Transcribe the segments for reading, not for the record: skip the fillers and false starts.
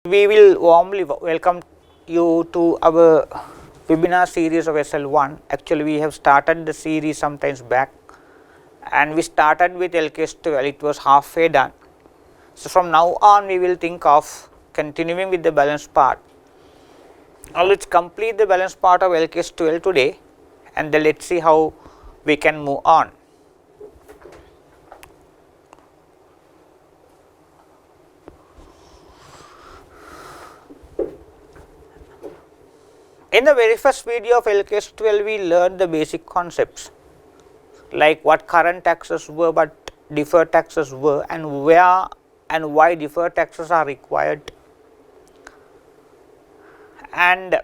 We will warmly welcome you to our webinar series of SL1. Actually, we have started the series sometimes back and we started with LKAS 12, it was halfway done. So, from now on we will think of continuing with the balance part. Now, let us complete the balance part of LKAS 12 today and then let us see how we can move on. In the very first video of LKAS 12, we learned the basic concepts like what current taxes were, what deferred taxes were, and where and why deferred taxes are required, and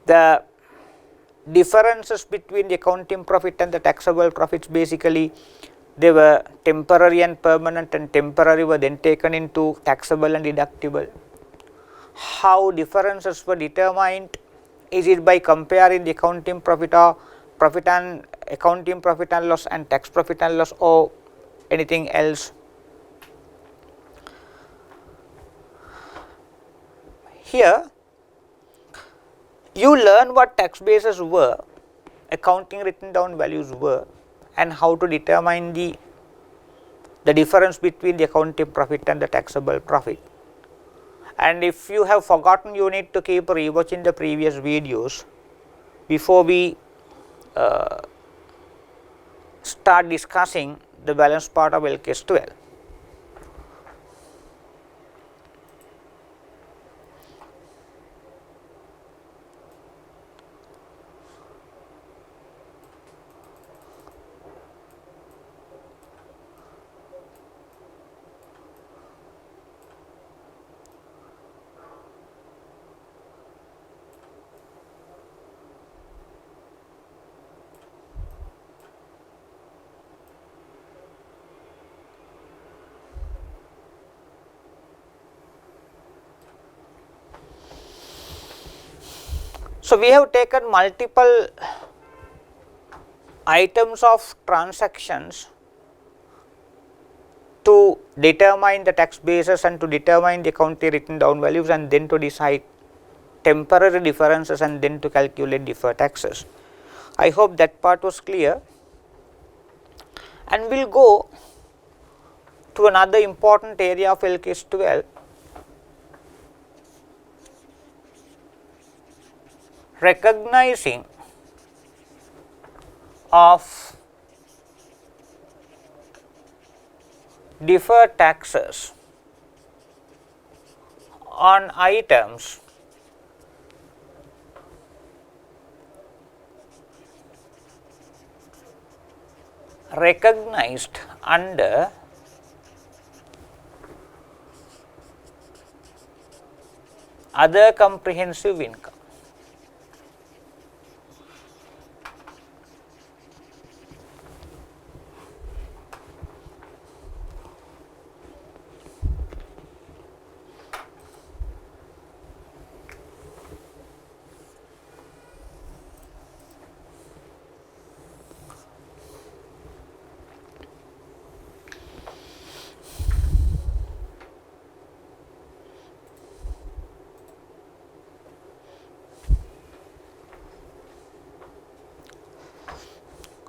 the differences between the accounting profit and the taxable profits. Basically, they were temporary and permanent, and temporary were then taken into taxable and deductible. How differences were determined? Is it by comparing the accounting profit or profit and accounting profit and loss and tax profit and loss, or anything else? Here you learn what tax bases were, accounting written down values were, and how to determine the difference between the accounting profit and the taxable profit. And if you have forgotten, you need to keep rewatching the previous videos before we start discussing the balance part of LKAS 12. So, we have taken multiple items of transactions to determine the tax basis and to determine the accounting written down values, and then to decide temporary differences and then to calculate deferred taxes. I hope that part was clear, and we will go to another important area of LKAS 12, recognizing of deferred taxes on items recognized under other comprehensive income.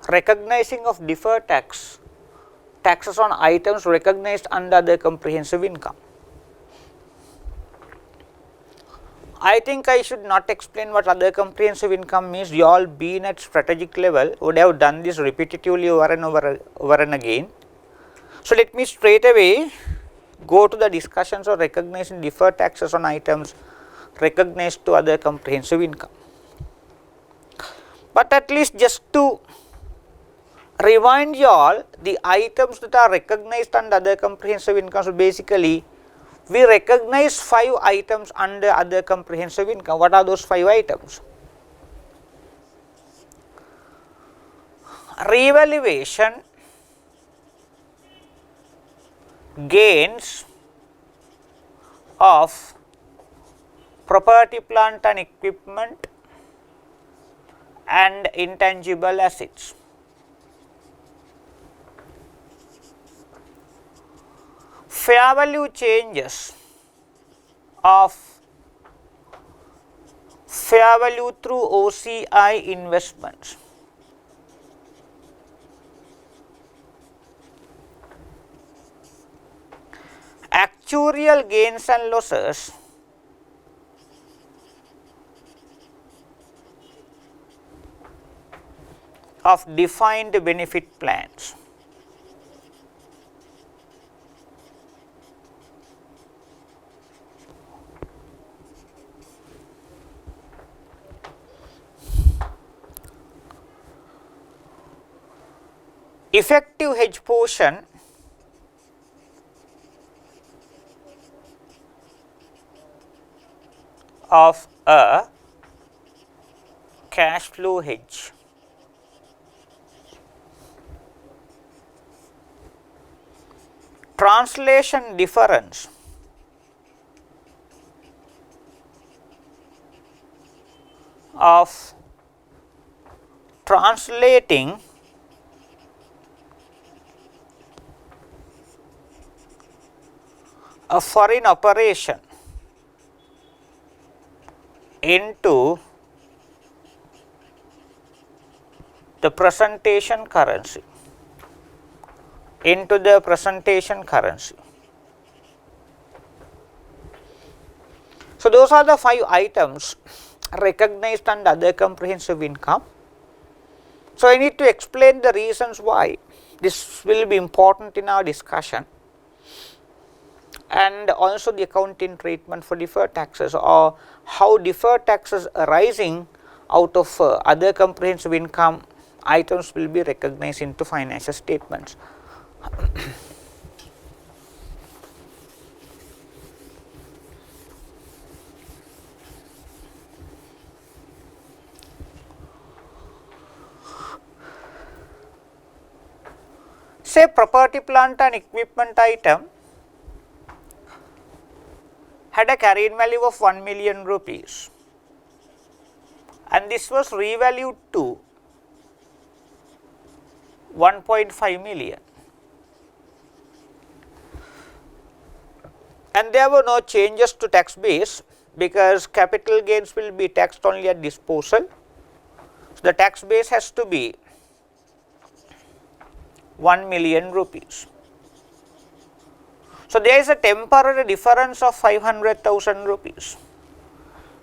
Recognizing of deferred taxes on items recognized under the comprehensive income. I think I should not explain what other comprehensive income means. You all been at strategic level would have done this repetitively over and again. So, let me straight away go to the discussions of recognizing deferred taxes on items recognized to other comprehensive income. But at least just to remind you all, the items that are recognized under other comprehensive income. So, basically we recognize 5 items under other comprehensive income. What are those 5 items? Revaluation gains of property, plant and equipment and intangible assets. Fair value changes of fair value through OCI investments. Actuarial gains and losses of defined benefit plans. Effective hedge portion of a cash flow hedge. Translation difference of translating a foreign operation into the presentation currency. So, those are the 5 items recognized under other comprehensive income. So, I need to explain the reasons why this will be important in our discussion, and also the accounting treatment for deferred taxes, or how deferred taxes arising out of other comprehensive income items will be recognized into financial statements. Say property, plant and equipment item had a carrying value of 1 million rupees, and this was revalued to 1.5 million, and there were no changes to tax base because capital gains will be taxed only at disposal. So, the tax base has to be 1 million rupees. So, there is a temporary difference of 500,000 rupees,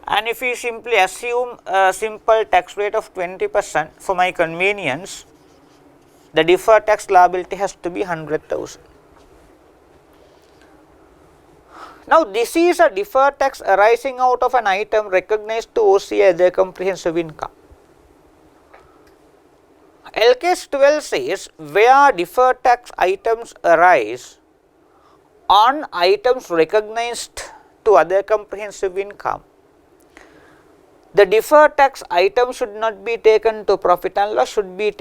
and if we simply assume a simple tax rate of 20% for my convenience, the deferred tax liability has to be 100,000. Now, this is a deferred tax arising out of an item recognized to OCI as their comprehensive income. LKAS 12 says where deferred tax items arise on items recognized to other comprehensive income, the deferred tax item should not be taken to profit and loss, should be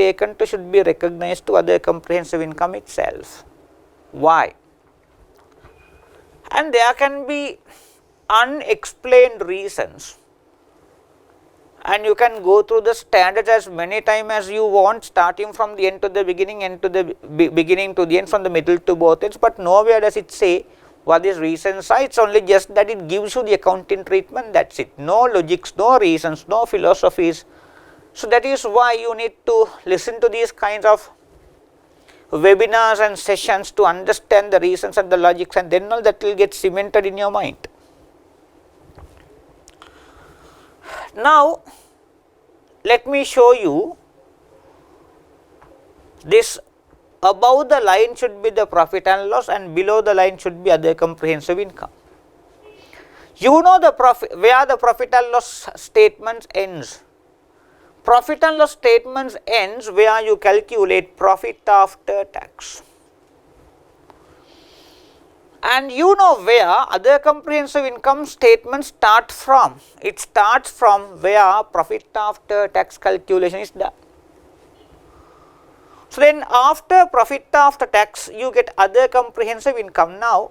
recognized to other comprehensive income itself. Why? And there can be unexplained reasons, and you can go through the standards as many times as you want, starting from the end to the beginning, end to the beginning to the end, from the middle to both ends, but nowhere does it say what these reasons are. It's only just that it gives you the accounting treatment, that's it. No logics, no reasons, no philosophies. So, that is why you need to listen to these kinds of webinars and sessions to understand the reasons and the logics, and then all that will get cemented in your mind. Now, let me show you this. Above the line should be the profit and loss, and below the line should be other comprehensive income. You know the profit, where the profit and loss statements ends. Profit and loss statements ends where you calculate profit after tax. And you know where other comprehensive income statements start from. It starts from where profit after tax calculation is done. So, then after profit after tax you get other comprehensive income. Now,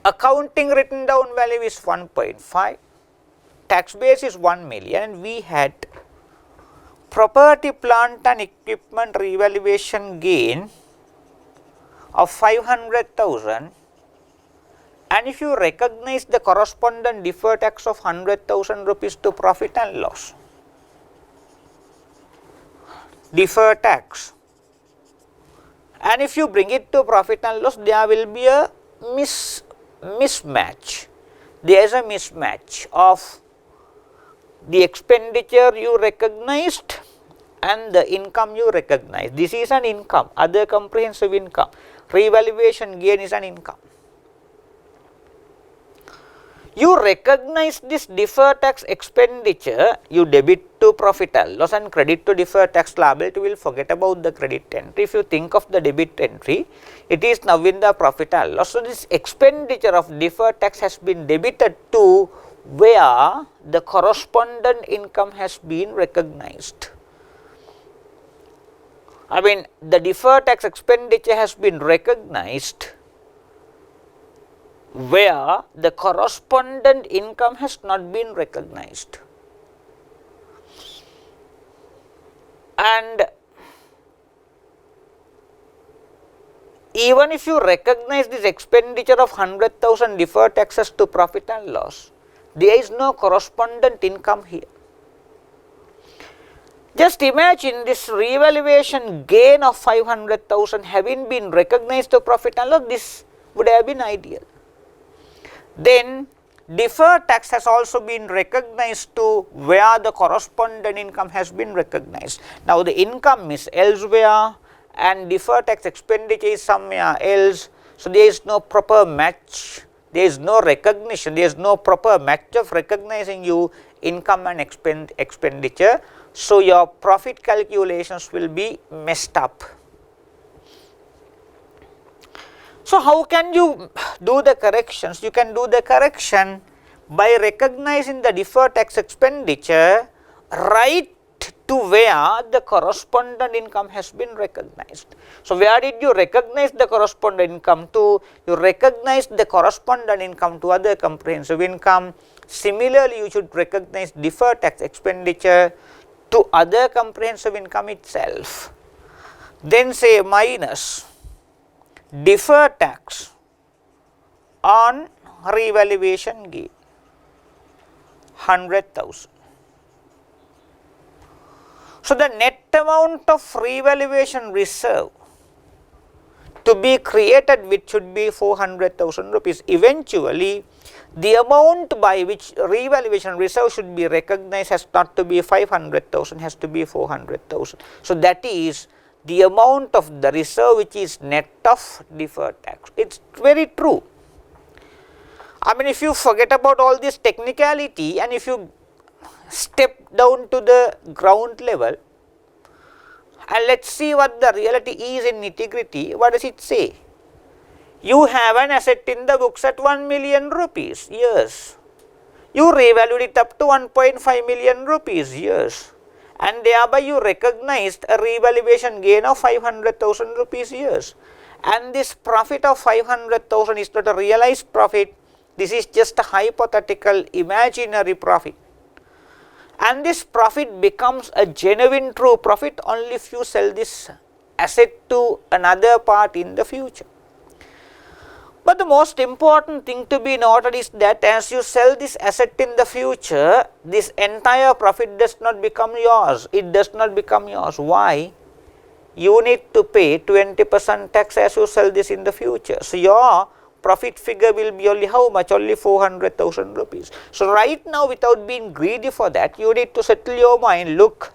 accounting written down value is 1.5, tax base is 1 million, and we had property, plant and equipment revaluation gain of 500,000 and if you recognize the correspondent deferred tax of 100,000 rupees to profit and loss, deferred tax, and if you bring it to profit and loss, there will be a mismatch. There is a mismatch of the expenditure you recognized and the income you recognize. This is an income, other comprehensive income. Revaluation gain is an income. You recognize this deferred tax expenditure, you debit to profit and loss and credit to deferred tax liability. We will forget about the credit entry. If you think of the debit entry, it is now in the profit and loss. So, this expenditure of deferred tax has been debited to where the correspondent income has been recognized. I mean, the deferred tax expenditure has been recognized where the correspondent income has not been recognized. And even if you recognize this expenditure of 100,000 deferred taxes to profit and loss, there is no correspondent income here. Just imagine this revaluation gain of 500,000 having been recognized to profit and loss, this would have been ideal. Then deferred tax has also been recognized to where the correspondent income has been recognized. Now, the income is elsewhere and deferred tax expenditure is somewhere else. So, there is no proper match, there is no recognition, there is no proper match of recognizing you income and expenditure. So, your profit calculations will be messed up. So, how can you do the corrections? You can do the correction by recognizing the deferred tax expenditure right to where the correspondent income has been recognized. So, where did you recognize the correspondent income to? You recognize the correspondent income to other comprehensive income. Similarly, you should recognize deferred tax expenditure to other comprehensive income itself. Then say minus deferred tax on revaluation gain 100,000. So, the net amount of revaluation reserve to be created which should be 400,000 rupees. Eventually, the amount by which revaluation reserve should be recognized has not to be 500,000, has to be 400,000. So, that is the amount of the reserve which is net of deferred tax. It is very true. I mean, if you forget about all this technicality and if you step down to the ground level and let us see what the reality is in nitty-gritty, what does it say? You have an asset in the books at 1 million rupees, yes. You revalued it up to 1.5 million rupees, yes. And thereby you recognized a revaluation gain of 500,000 rupees, yes. And this profit of 500,000 is not a realized profit, this is just a hypothetical imaginary profit. And this profit becomes a genuine true profit only if you sell this asset to another part in the future. But the most important thing to be noted is that as you sell this asset in the future, this entire profit does not become yours. It does not become yours. Why? You need to pay 20% tax as you sell this in the future. So, your profit figure will be only how much? Only 400,000 rupees. So, right now without being greedy for that, you need to settle your mind, look,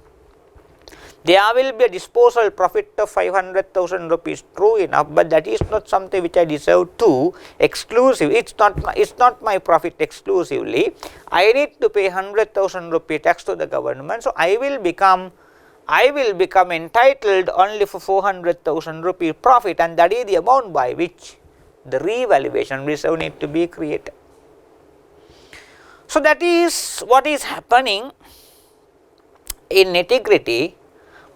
there will be a disposal profit of 500,000 rupees, true enough, but that is not something which I deserve to exclusive. It's not my profit exclusively. I need to pay 100,000 rupee tax to the government. So, I will become entitled only for 400,000 rupee profit, and that is the amount by which the revaluation reserve need to be created. So, that is what is happening in nitty-gritty.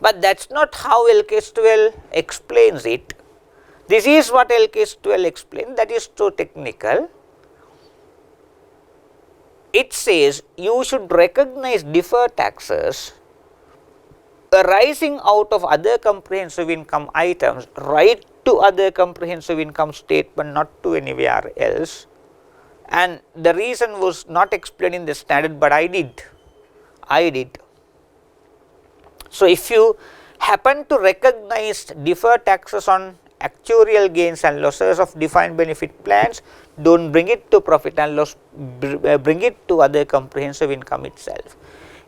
But that is not how LKAS 12 explains it. This is what LKAS 12 explains, that is so technical. It says you should recognize deferred taxes arising out of other comprehensive income items right to other comprehensive income statement, not to anywhere else. and the reason was not explained in the standard, but I did. So, if you happen to recognize deferred taxes on actuarial gains and losses of defined benefit plans, do not bring it to profit and loss, bring it to other comprehensive income itself.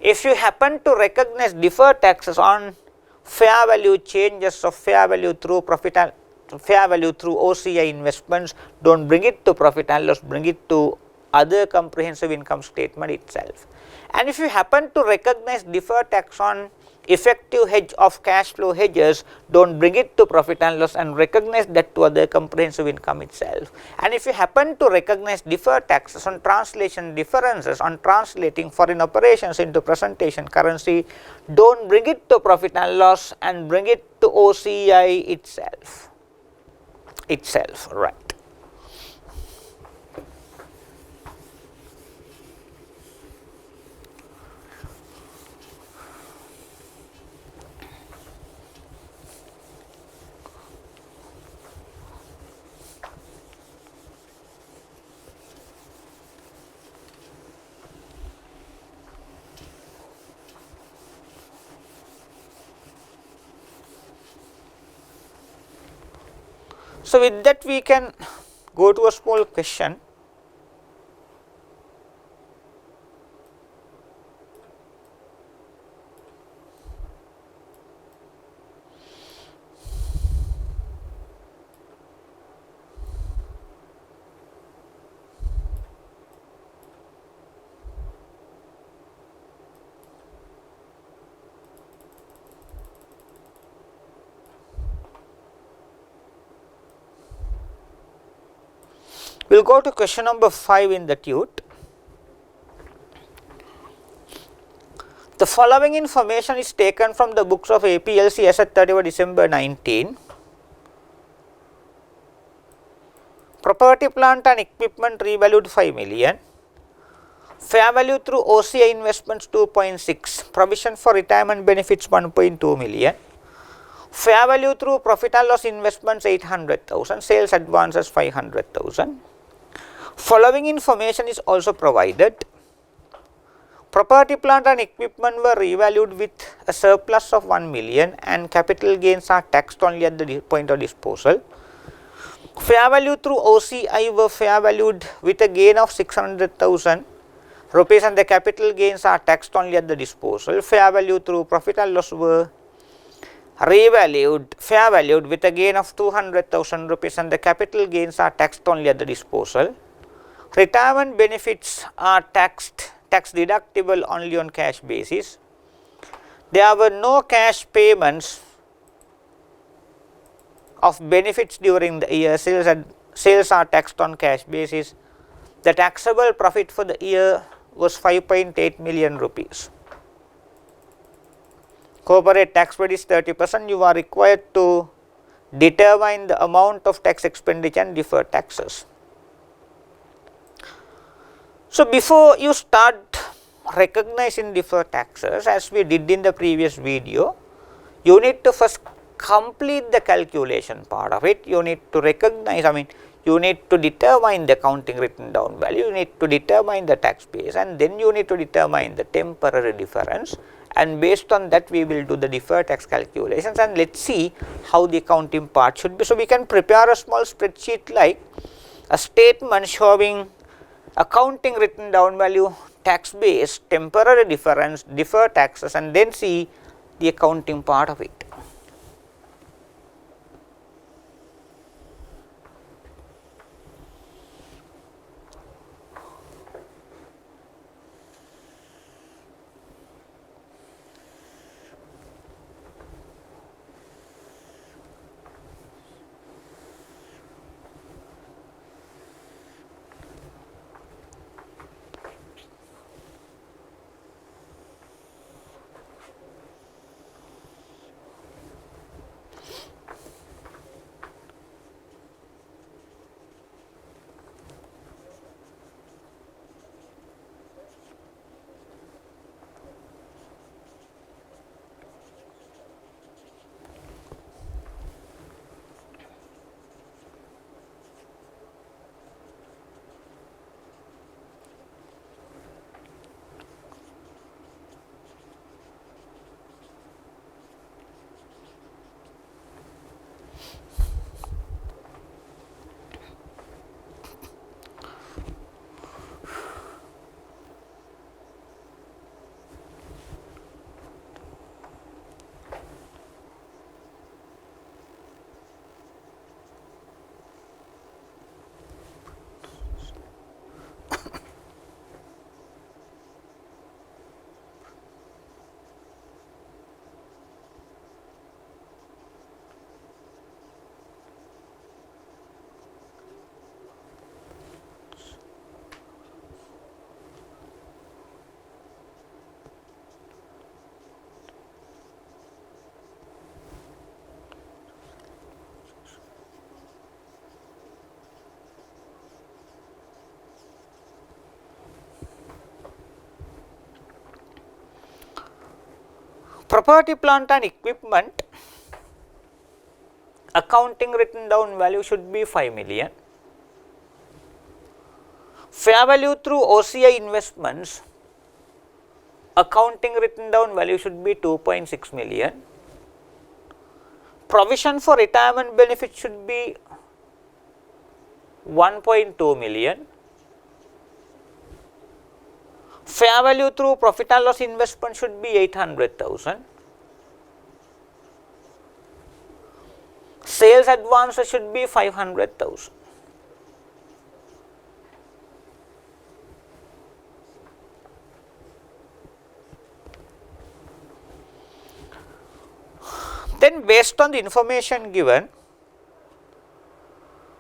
If you happen to recognize deferred taxes on fair value changes of fair value through profit and fair value through OCI investments, do not bring it to profit and loss, bring it to other comprehensive income statement itself. And if you happen to recognize deferred tax on effective hedge of cash flow hedges, do not bring it to profit and loss and recognize that to other comprehensive income itself. And if you happen to recognize deferred taxes on translation differences on translating foreign operations into presentation currency, do not bring it to profit and loss and bring it to OCI itself. Right. So, with that we can go to a small question. We will go to question number 5 in the tute. The following information is taken from the books of APLC as at 31 December 19. Property, plant and equipment revalued 5 million. Fair value through OCI investments 2.6, provision for retirement benefits 1.2 million. Fair value through profit and loss investments 800,000, sales advances 500,000. Following information is also provided. Property, plant and equipment were revalued with a surplus of 1 million and capital gains are taxed only at the point of disposal. Fair value through OCI were fair valued with a gain of 600,000 rupees and the capital gains are taxed only at the disposal. Fair value through profit and loss were fair valued with a gain of 200,000 rupees and the capital gains are taxed only at the disposal. Retirement benefits are tax deductible only on cash basis. There were no cash payments of benefits during the year. Sales are taxed on cash basis. The taxable profit for the year was 5.8 million rupees. Corporate tax rate is 30%. You are required to determine the amount of tax expenditure and deferred taxes. So, before you start recognizing deferred taxes, as we did in the previous video, you need to first complete the calculation part of it. You need to recognize, you need to determine the accounting written down value, you need to determine the tax base, and then you need to determine the temporary difference, and based on that we will do the deferred tax calculations, and let us see how the accounting part should be. So, we can prepare a small spreadsheet like a statement showing accounting written down value, tax base, temporary difference, deferred taxes, and then see the accounting part of it. Property, plant and equipment accounting written down value should be 5 million. Fair value through OCI investments accounting written down value should be 2.6 million. Provision for retirement benefit should be 1.2 million. Fair value through profit and loss investment should be 800,000. Sales advances should be 500,000. Then based on the information given,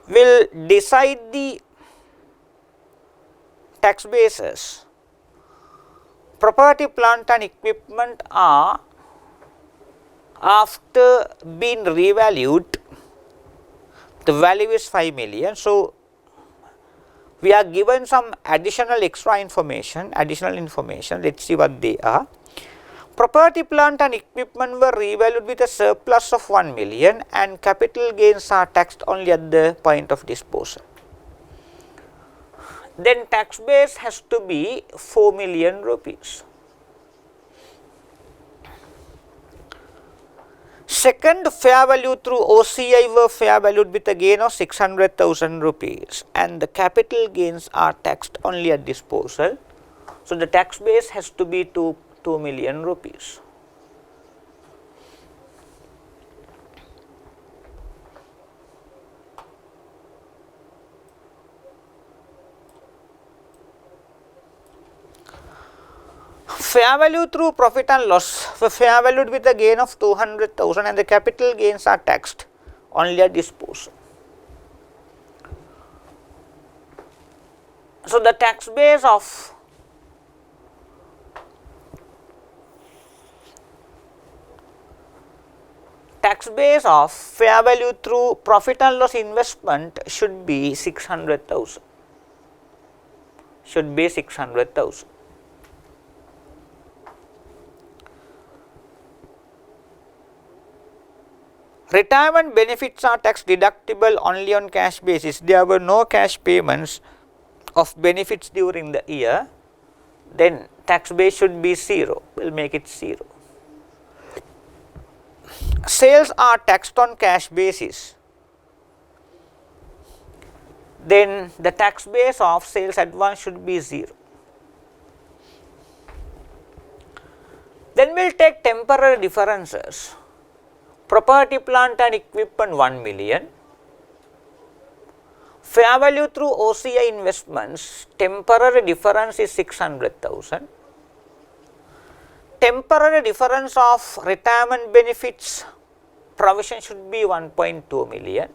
we will decide the tax basis. Property, plant and equipment are, after being revalued, the value is 5 million. So, we are given some additional extra information, let us see what they are. Property, plant and equipment were revalued with a surplus of 1 million and capital gains are taxed only at the point of disposal. Then tax base has to be 4 million rupees. Second, fair value through OCI were fair valued with a gain of 600,000 rupees and the capital gains are taxed only at disposal. So, the tax base has to be 2 million rupees. Fair value through profit and loss were fair valued with a gain of 200,000 and the capital gains are taxed only at disposal. So, the tax base of fair value through profit and loss investment should be 600,000. Retirement benefits are tax deductible only on cash basis. There were no cash payments of benefits during the year. Then tax base should be 0. We will make it 0. Sales are taxed on cash basis. Then the tax base of sales advance should be 0. Then we will take temporary differences. Property, plant and equipment 1 million. Fair value through OCI investments, temporary difference is 600,000. Temporary difference of retirement benefits provision should be 1.2 million.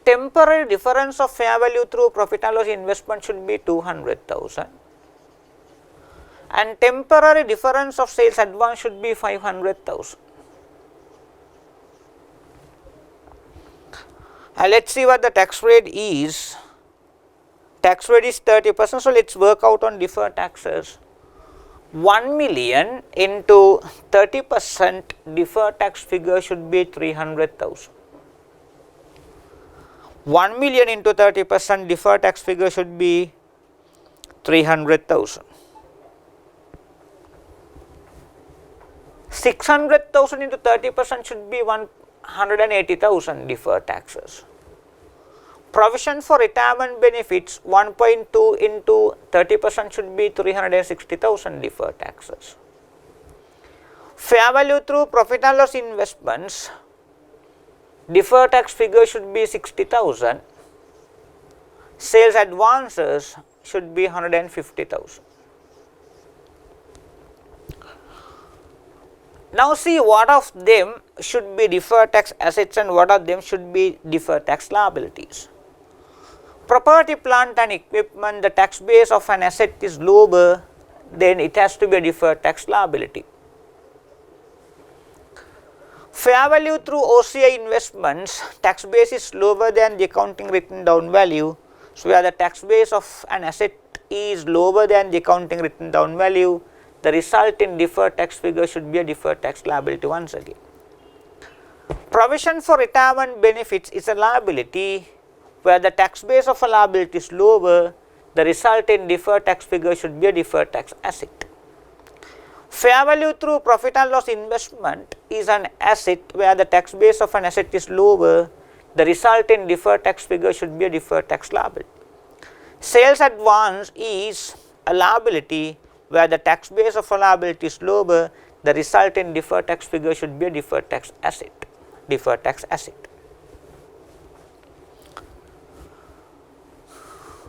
Temporary difference of fair value through profit and loss investment should be 200,000. And temporary difference of sales advance should be 500,000. Let us see what the tax rate is. Tax rate is 30%, so let us work out on deferred taxes. 1 million into 30% deferred tax figure should be 300,000. 1 million into 30% deferred tax figure should be 300,000. 600,000 into 30% should be 180,000 deferred taxes. Provision for retirement benefits 1.2 into 30% should be 360,000 deferred taxes. Fair value through profit and loss investments, deferred tax figure should be 60,000. Sales advances should be 150,000. Now see what of them should be deferred tax assets and what of them should be deferred tax liabilities. Property, plant and equipment, the tax base of an asset is lower, then it has to be a deferred tax liability. Fair value through OCI investments, tax base is lower than the accounting written down value. So, where the tax base of an asset is lower than the accounting written down value, the resulting deferred tax figure should be a deferred tax liability once again. Provision for retirement benefits is a liability where the tax base of a liability is lower, the resulting deferred tax figure should be a deferred tax asset. Fair value through profit and loss investment is an asset where the tax base of an asset is lower, the resulting deferred tax figure should be a deferred tax liability. Sales advance is a liability where the tax base of a liability is lower, the resulting deferred tax figure should be a deferred tax asset. Deferred tax asset.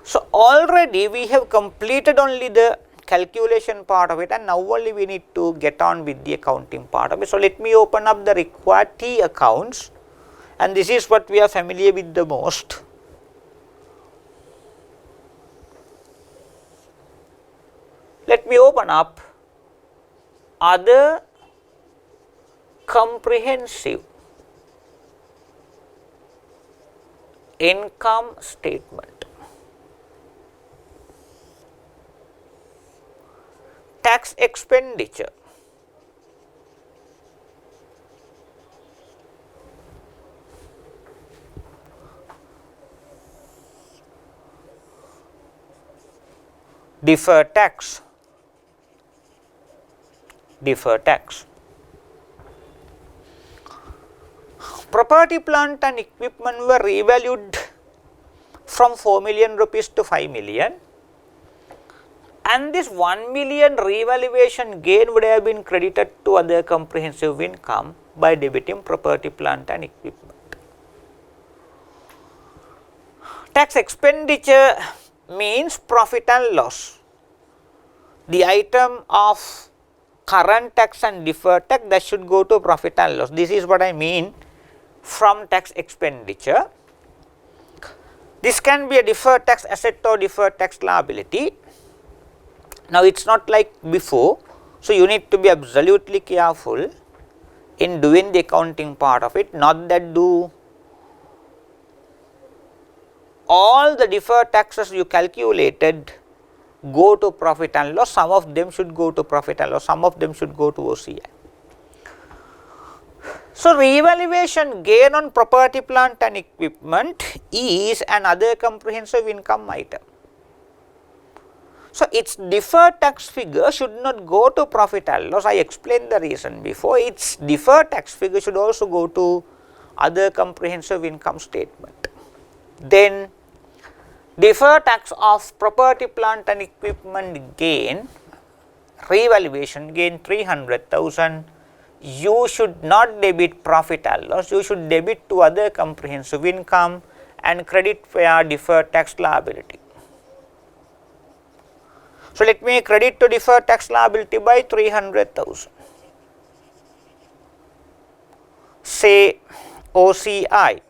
So already we have completed only the calculation part of it, and now only we need to get on with the accounting part of it. So let me open up the required T accounts, and this is what we are familiar with the most. Let me open up other comprehensive income statement. Tax expenditure. Deferred tax. Deferred tax. Property, plant and equipment were revalued from 4 million rupees to 5 million, and this 1 million revaluation gain would have been credited to other comprehensive income by debiting property, plant and equipment. Tax expenditure means profit and loss. The item of current tax and deferred tax, that should go to profit and loss. This is what I mean from tax expenditure. This can be a deferred tax asset or deferred tax liability. Now it is not like before, so you need to be absolutely careful in doing the accounting part of it, not that do all the deferred taxes you calculated go to profit and loss. Some of them should go to profit and loss, some of them should go to OCI. So revaluation gain on property, plant and equipment is another comprehensive income item. So its deferred tax figure should not go to profit and loss. I explained the reason before. Its deferred tax figure should also go to other comprehensive income statement. Then deferred tax of property, plant and equipment gain, revaluation gain 300,000, you should not debit profit and loss, you should debit to other comprehensive income and credit for deferred tax liability. So let me credit to deferred tax liability by 300,000. Say OCI.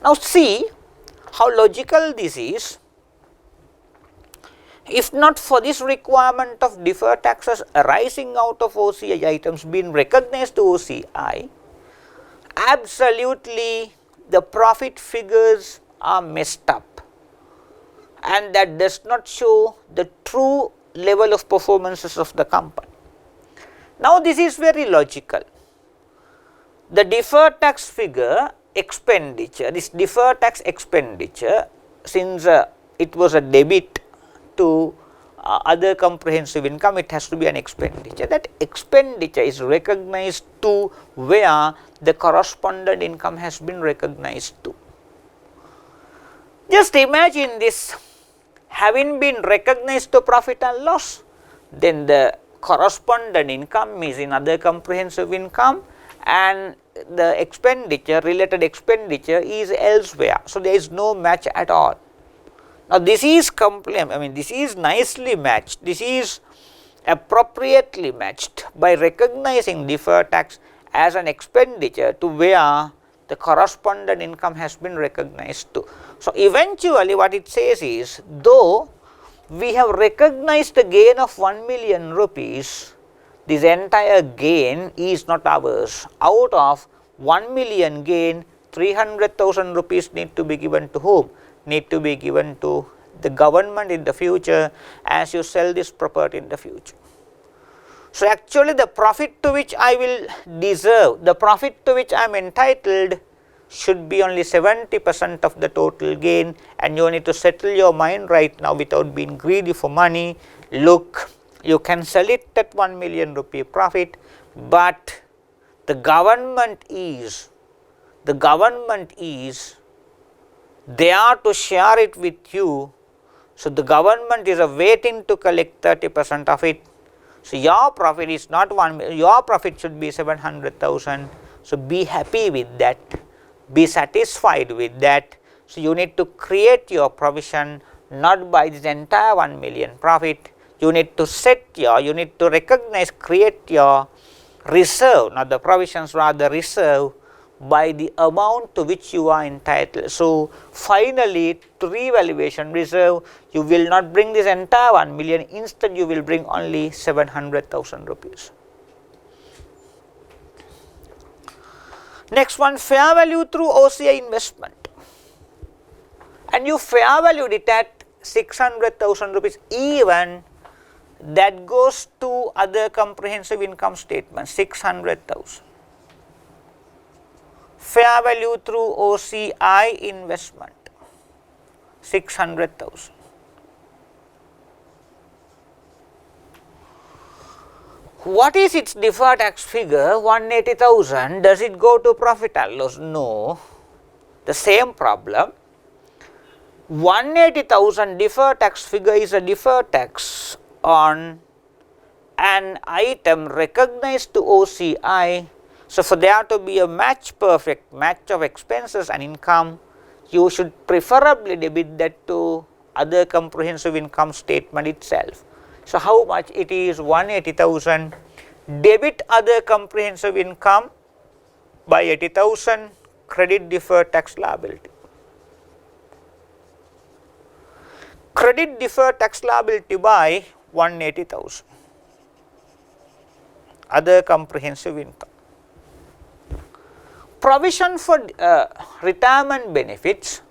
Now see how logical this is. If not for this requirement of deferred taxes arising out of OCI items being recognized to OCI, absolutely the profit figures are messed up, and that does not show the true level of performances of the company. Now this is very logical. The deferred tax figure expenditure, this deferred tax expenditure, since it was a debit to other comprehensive income, it has to be an expenditure. That expenditure is recognized to where the correspondent income has been recognized to. Just imagine this having been recognized to profit and loss, then the correspondent income is in other comprehensive income and the expenditure, related expenditure is elsewhere. So there is no match at all. Now this is this is nicely matched, this is appropriately matched by recognizing deferred tax as an expenditure to where the correspondent income has been recognized to. So eventually what it says is, though we have recognized a gain of 1 million rupees, this entire gain is not ours. Out of 1 million gain, 300,000 rupees need to be given to whom? Need to be given to the government in the future as you sell this property in the future. So actually the profit to which I will deserve, the profit to which I am entitled should be only 70% of the total gain, and you need to settle your mind right now without being greedy for money. Look, you can sell it at 1 million rupee profit, but the government is they are to share it with you. So the government is waiting to collect 30% of it. So your profit is not 1 million, your profit should be 700,000. So be happy with that, be satisfied with that. So you need to create your provision not by this entire 1 million profit. You need to you need to recognize, create your reserve, not the provisions, rather reserve, by the amount to which you are entitled. So finally, to revaluation reserve, you will not bring this entire 1 million, instead you will bring only 700,000 rupees. Next one, fair value through OCI investment, and you fair valued it at 600,000 rupees, even that goes to other comprehensive income statement, 600,000. Fair value through OCI investment, 600,000. What is its deferred tax figure? 180,000. Does it go to profit and loss? No. The same problem. 180,000 deferred tax figure is a deferred tax on an item recognized to OCI. So for there to be a perfect match of expenses and income, you should preferably debit that to other comprehensive income statement itself. So how much it is? 180,000. Debit other comprehensive income by 80,000, credit deferred tax liability. Credit deferred tax liability by 180,000. Other comprehensive income. Provision for retirement benefits,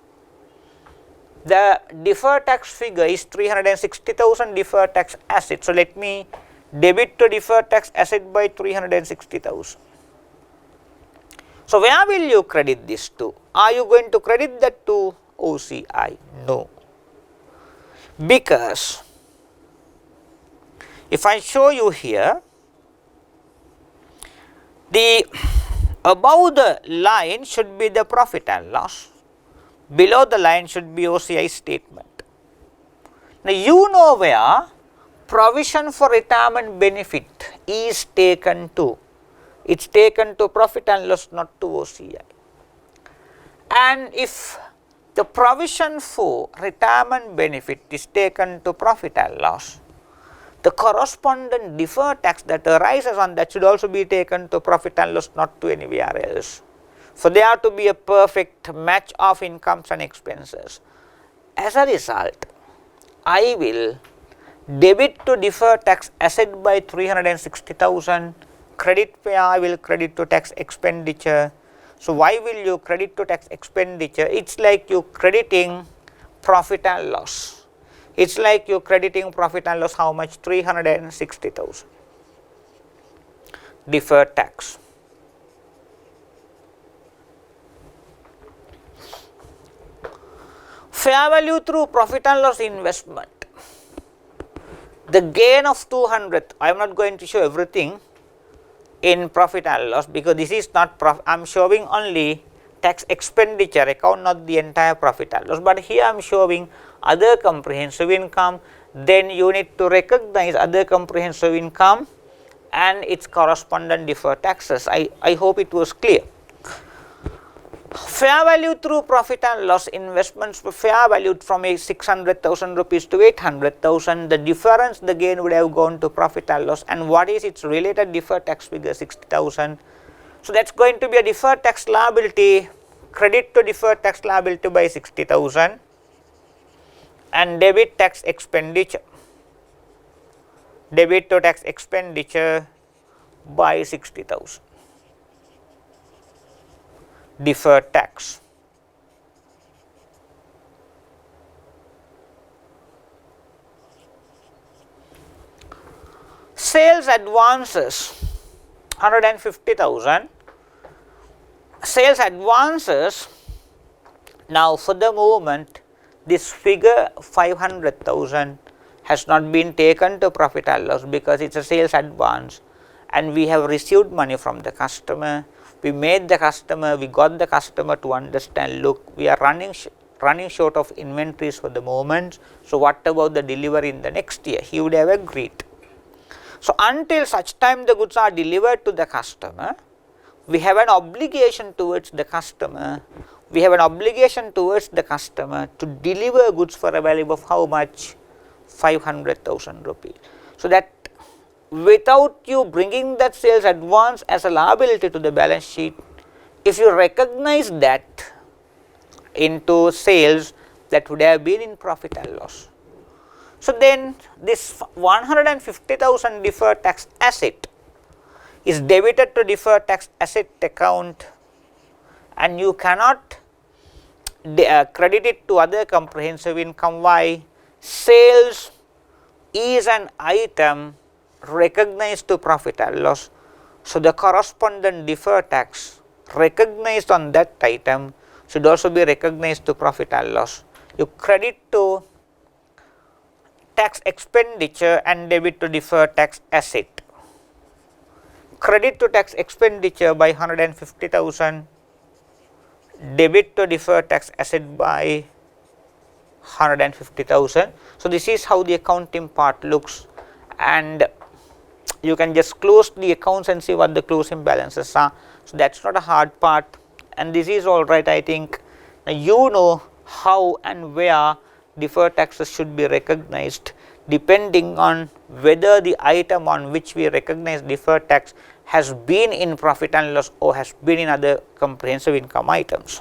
the deferred tax figure is 360,000 deferred tax asset. So let me debit to deferred tax asset by 360,000. So where will you credit this to? Are you going to credit that to OCI? No. Because if I show you here, the above the line should be the profit and loss, below the line should be OCI statement. Now you know where provision for retirement benefit is taken to. It is taken to profit and loss, not to OCI. And if the provision for retirement benefit is taken to profit and loss, the correspondent deferred tax that arises on that should also be taken to profit and loss, not to anywhere else. For there to be a perfect match of incomes and expenses. As a result, I will debit to deferred tax asset by 360,000, credit where I will credit to tax expenditure. So why will you credit to tax expenditure? It's like you crediting profit and loss. It's like you crediting profit and loss, how much? 360,000 deferred tax. Fair value through profit and loss investment. The gain of 200, I am not going to show everything in profit and loss because this is not profit. I am showing only tax expenditure account, not the entire profit and loss. But here I am showing other comprehensive income. Then you need to recognize other comprehensive income and its correspondent deferred taxes. I hope it was clear. Fair value through profit and loss investments were fair valued from a 600,000 rupees to 800,000. The difference, the gain would have gone to profit and loss. And what is its related deferred tax figure? 60,000. So that's going to be a deferred tax liability, credit to deferred tax liability by 60,000 and debit tax expenditure, debit to tax expenditure by 60,000. Deferred tax. Sales advances 150,000. Sales advances, now for the moment this figure 500,000 has not been taken to profit and loss because it is a sales advance and we have received money from the customer. We made the customer, we got the customer to understand, look, we are running short of inventories for the moment, so what about the delivery in the next year? He would have agreed. So until such time the goods are delivered to the customer, we have an obligation towards the customer. We have an obligation towards the customer to deliver goods for a value of how much? 500,000 rupees. So that without you bringing that sales advance as a liability to the balance sheet, if you recognize that into sales, that would have been in profit and loss. So then this 150,000 deferred tax asset is debited to deferred tax asset account and you cannot credit it to other comprehensive income. Why? Sales is an item recognized to profit and loss. So the correspondent deferred tax recognized on that item should also be recognized to profit and loss. You credit to tax expenditure and debit to deferred tax asset. Credit to tax expenditure by 150,000, debit to deferred tax asset by 150,000. So this is how the accounting part looks, and you can just close the accounts and see what the closing balances are. So that's not a hard part, and this is all right. I think you know how and where deferred taxes should be recognized depending on whether the item on which we recognize deferred tax has been in profit and loss or has been in other comprehensive income items.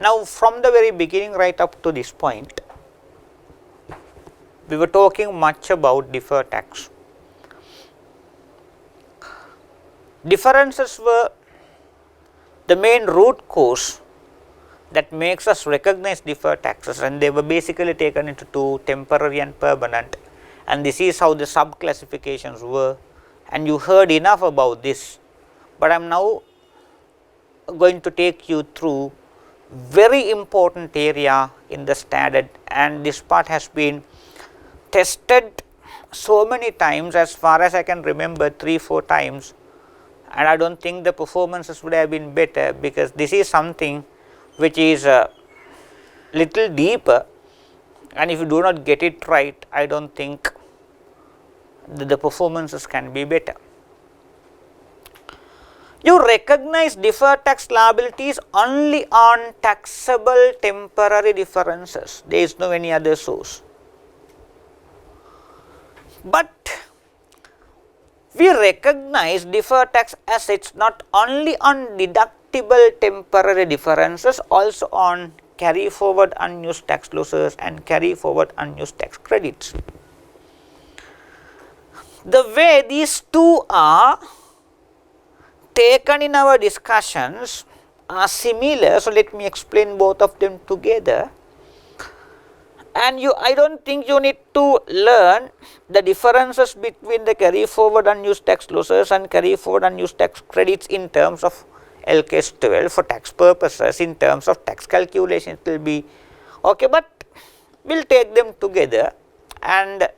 Now, from the very beginning right up to this point, we were talking much about deferred tax. Differences were the main root cause that makes us recognize deferred taxes, and they were basically taken into two, temporary and permanent, and this is how the sub classifications were, and you heard enough about this, but I am now going to take you through very important area in the standard, and this part has been tested so many times, as far as I can remember 3-4 times, and I do not think the performances would have been better, because this is something which is little deeper, and if you do not get it right, I do not think the performances can be better. You recognize deferred tax liabilities only on taxable temporary differences, there is no any other source. But we recognize deferred tax assets not only on deductible temporary differences, also on carry forward unused tax losses and carry forward unused tax credits. The way these two are taken in our discussions are similar, so let me explain both of them together. And I do not think you need to learn the differences between the carry forward unused tax losses and carry forward unused tax credits in terms of LKAS 12 for tax purposes. In terms of tax calculation, it will be okay, but we will take them together, and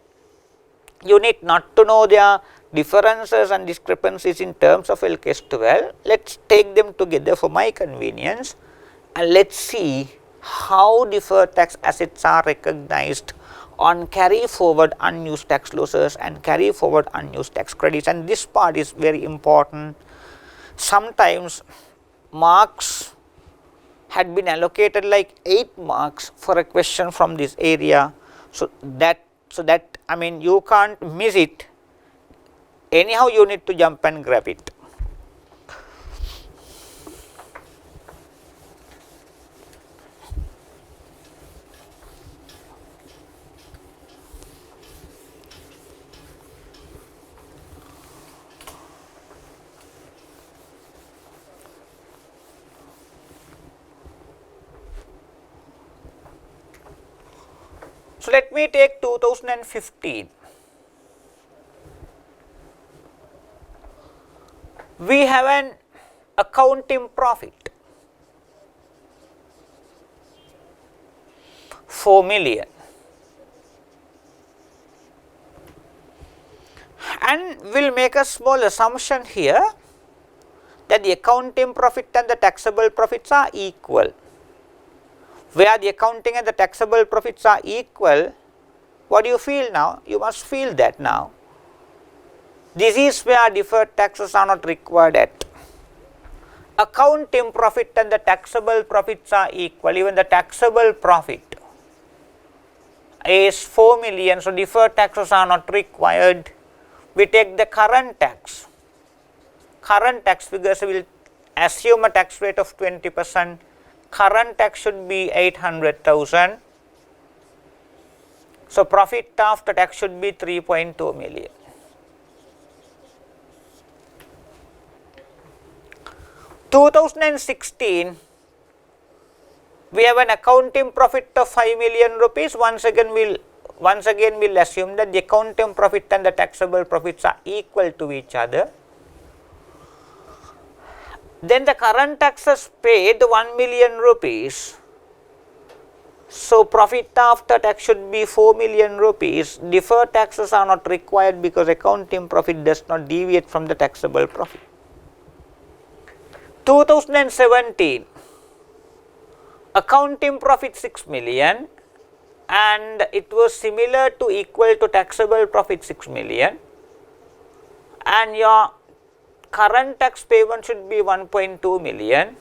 you need not to know their differences and discrepancies in terms of LKAS 12. Let us take them together for my convenience, and let us see how deferred tax assets are recognized on carry forward unused tax losses and carry forward unused tax credits, and this part is very important. Sometimes marks had been allocated like 8 marks for a question from this area, so that I mean you can't miss it, anyhow you need to jump and grab it. So, let me take 2015. We have an accounting profit 4 million, and we will make a small assumption here that the accounting profit and the taxable profits are equal. Where the accounting and the taxable profits are equal, what do you feel now? You must feel that now. This is where deferred taxes are not required at. Accounting profit and the taxable profits are equal, even the taxable profit is 4 million, so deferred taxes are not required. We take the current tax figures, we will assume a tax rate of 20%. Current tax should be 800,000. So, profit after tax should be 3.2 million. In 2016, we have an accounting profit of 5 million rupees. Once again, we'll assume that the accounting profit and the taxable profits are equal to each other. Then the current taxes paid 1 million rupees. So, profit after tax should be 4 million rupees. Deferred taxes are not required because accounting profit does not deviate from the taxable profit. 2017, accounting profit 6 million, and it was similar to equal to taxable profit 6 million, and your current tax payment should be 1.2 million.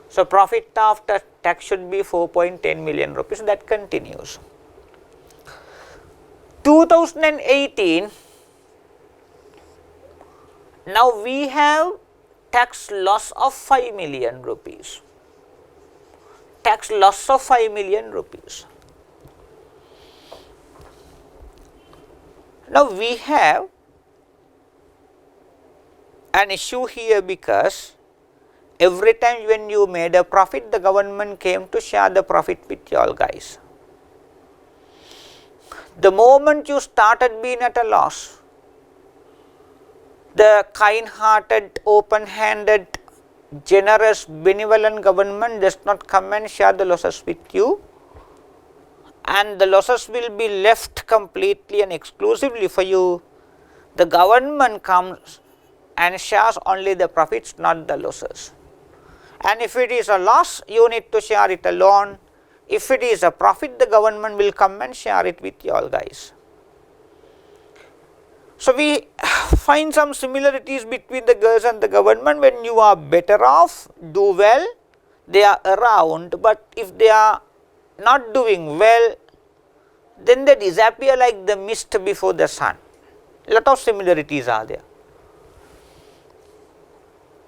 So, profit after tax should be 4.10 million rupees. That continues. 2018, now we have tax loss of 5 million rupees. tax loss of 5 million rupees. Now, we have an issue here because every time when you made a profit, the government came to share the profit with you all guys. The moment you started being at a loss, the kind-hearted, open-handed, generous, benevolent government does not come and share the losses with you, and the losses will be left completely and exclusively for you. The government comes and shares only the profits, not the losses. And if it is a loss, you need to share it alone. If it is a profit, the government will come and share it with you all guys. So, we find some similarities between the girls and the government. When you are better off, do well, they are around, but if they are not doing well, then they disappear like the mist before the sun. Lot of similarities are there.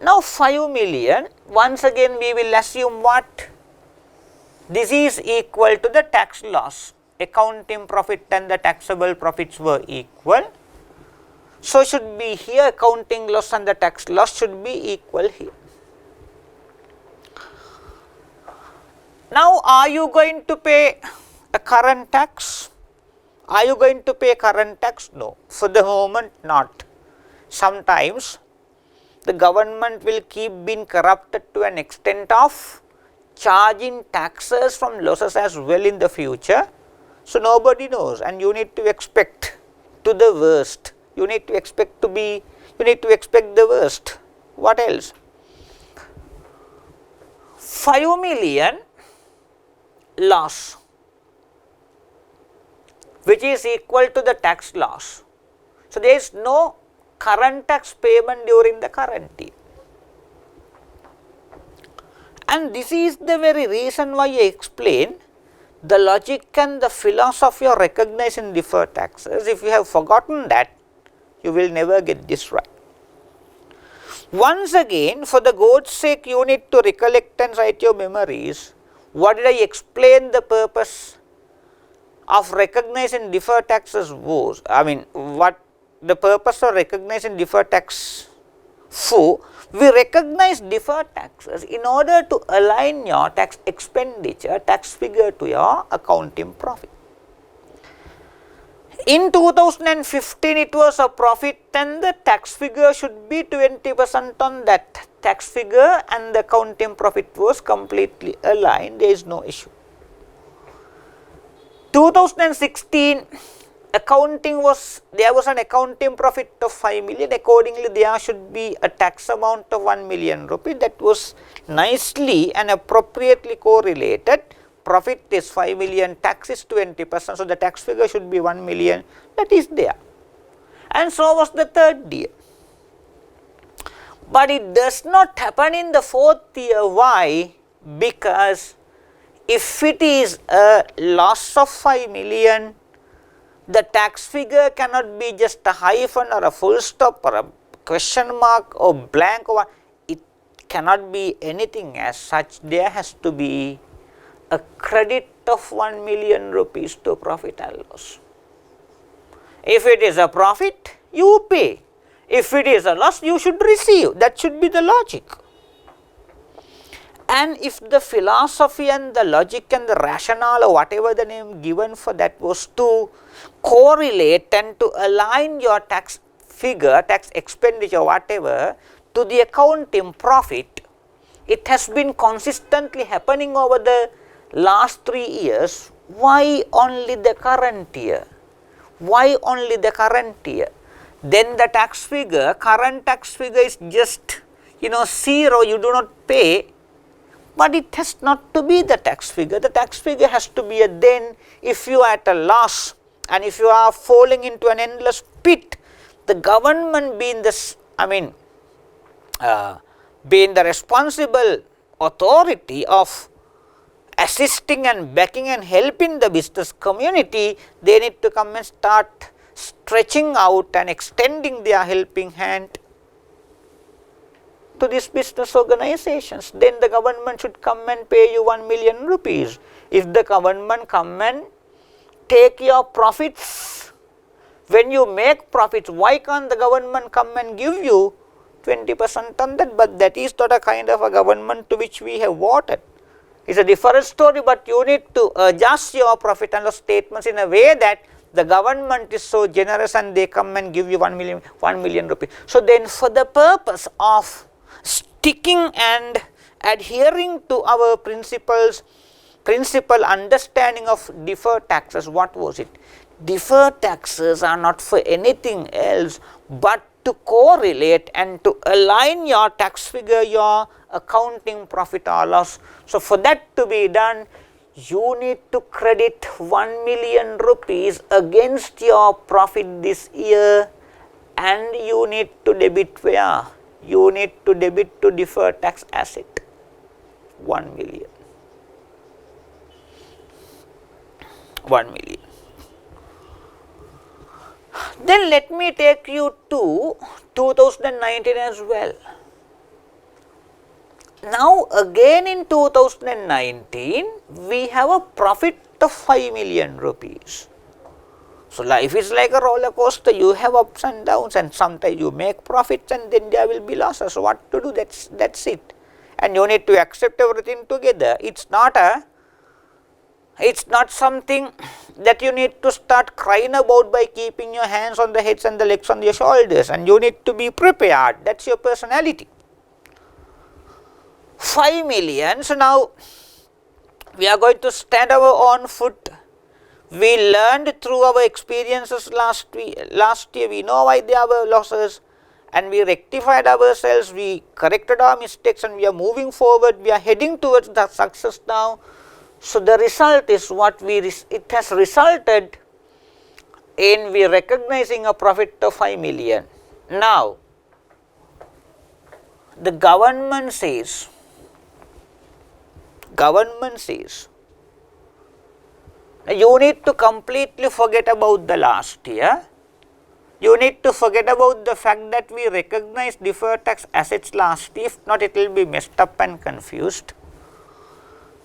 Now, 5 million, once again we will assume what? This is equal to the tax loss. Accounting profit and the taxable profits were equal. So, should be here accounting loss and the tax loss should be equal here. Now, are you going to pay a current tax? Are you going to pay current tax? No, for the moment not. Sometimes the government will keep being corrupted to an extent of charging taxes from losses as well in the future. So, nobody knows, and you need to expect to the worst. You need to expect the worst. What else? 5 million loss, which is equal to the tax loss. So, there is no current tax payment during the current year. And this is the very reason why I explain the logic and the philosophy of recognizing deferred taxes. If you have forgotten that, you will never get this right. Once again, for the God's sake, you need to recollect and write your memories. What did I explain the purpose of recognizing deferred taxes was? I mean, what the purpose of recognizing deferred tax for? We recognize deferred taxes in order to align your tax expenditure, tax figure to your accounting profit. In 2015, it was a profit and the tax figure should be 20% on that tax figure, and the accounting profit was completely aligned, there is no issue. 2016, there was an accounting profit of 5 million, accordingly there should be a tax amount of 1 million rupee. That was nicely and appropriately correlated. Profit is 5 million, tax is 20%, so the tax figure should be 1 million, that is there. And so was the third year. But it does not happen in the fourth year. Why? Because if it is a loss of 5 million, the tax figure cannot be just a hyphen or a full stop or a question mark or blank, or it cannot be anything as such. There has to be a credit of 1 million rupees to profit and loss. If it is a profit, you pay. If it is a loss, you should receive. That should be the logic. And if the philosophy and the logic and the rationale or whatever the name given for that was to correlate and to align your tax figure, tax expenditure, whatever, to the accounting profit, it has been consistently happening over the last 3 years. Why only the current year? Why only the current year? Then the tax figure, current tax figure is just, zero, you do not pay. But it has not to be the tax figure. The tax figure has to be a then. If you are at a loss and if you are falling into an endless pit, the government being this, being the responsible authority of assisting and backing and helping the business community, they need to come and start stretching out and extending their helping hand. to these business organizations, then the government should come and pay you 1 million rupees. If the government come and take your profits, when you make profits, why can't the government come and give you 20% on that? But that is not a kind of a government to which we have voted. It's a different story, but you need to adjust your profit and loss statements in a way that the government is so generous and they come and give you 1 million rupees. So then for the purpose of sticking and adhering to our principal understanding of deferred taxes, what was it? Deferred taxes are not for anything else but to correlate and to align your tax figure, your accounting profit or loss. So for that to be done, you need to credit 1 million rupees against your profit this year, and you need to debit where? You need to debit to deferred tax asset 1 million. 1 million. Then let me take you to 2019 as well. Now again in 2019, we have a profit of 5 million rupees. So life is like a roller coaster. You have ups and downs, and sometimes you make profits and then there will be losses. So what to do? That's it. And you need to accept everything together. It's not something that you need to start crying about by keeping your hands on the heads and the legs on your shoulders, and you need to be prepared. That's your personality. 5 million. So now we are going to stand our own foot. We learned through our experiences last year. We know why there were losses, and we rectified ourselves. We corrected our mistakes, and we are moving forward. We are heading towards the success now. So the result is what it has resulted in we recognizing a profit of 5 million. Now the government says you need to completely forget about the last year. You need to forget about the fact that we recognized deferred tax assets last year. If not, it will be messed up and confused.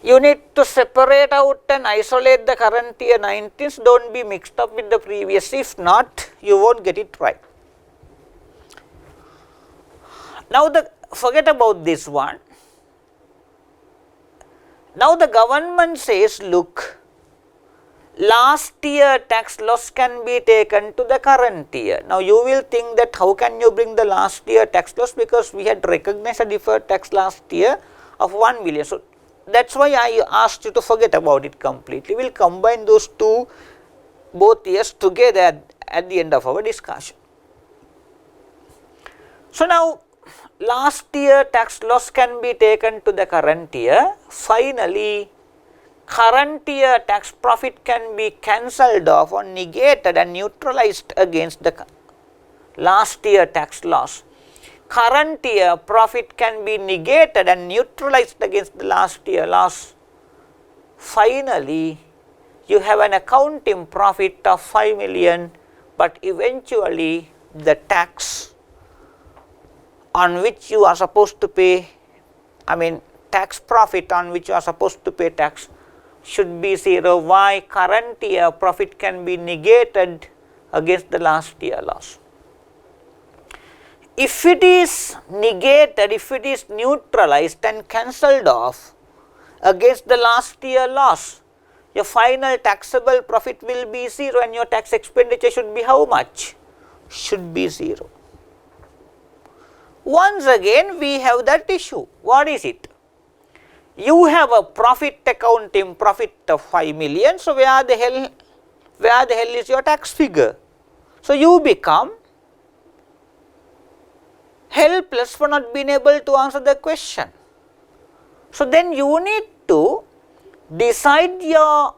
You need to separate out and isolate the current year 19s. Don't be mixed up with the previous. If not, you won't get it right. Now forget about this one. Now the government says, look, last year tax loss can be taken to the current year. Now you will think that how can you bring the last year tax loss, because we had recognized a deferred tax last year of 1 million. So that's why I asked you to forget about it completely. We will combine those both years together at the end of our discussion. So now last year tax loss can be taken to the current year. Finally, current year tax profit can be cancelled off or negated and neutralized against the last year tax loss. Current year profit can be negated and neutralized against the last year loss. Finally, you have an accounting profit of 5 million, but eventually the tax on which you are supposed to pay, tax profit on which you are supposed to pay tax should be 0. Why? Current year profit can be negated against the last year loss. If it is negated, if it is neutralized and cancelled off against the last year loss, your final taxable profit will be 0, and your tax expenditure should be how much? Should be 0. Once again, we have that issue. What is it? You have a profit accounting profit of 5 million. So where the hell is your tax figure? So you become helpless for not being able to answer the question. So then you need to decide your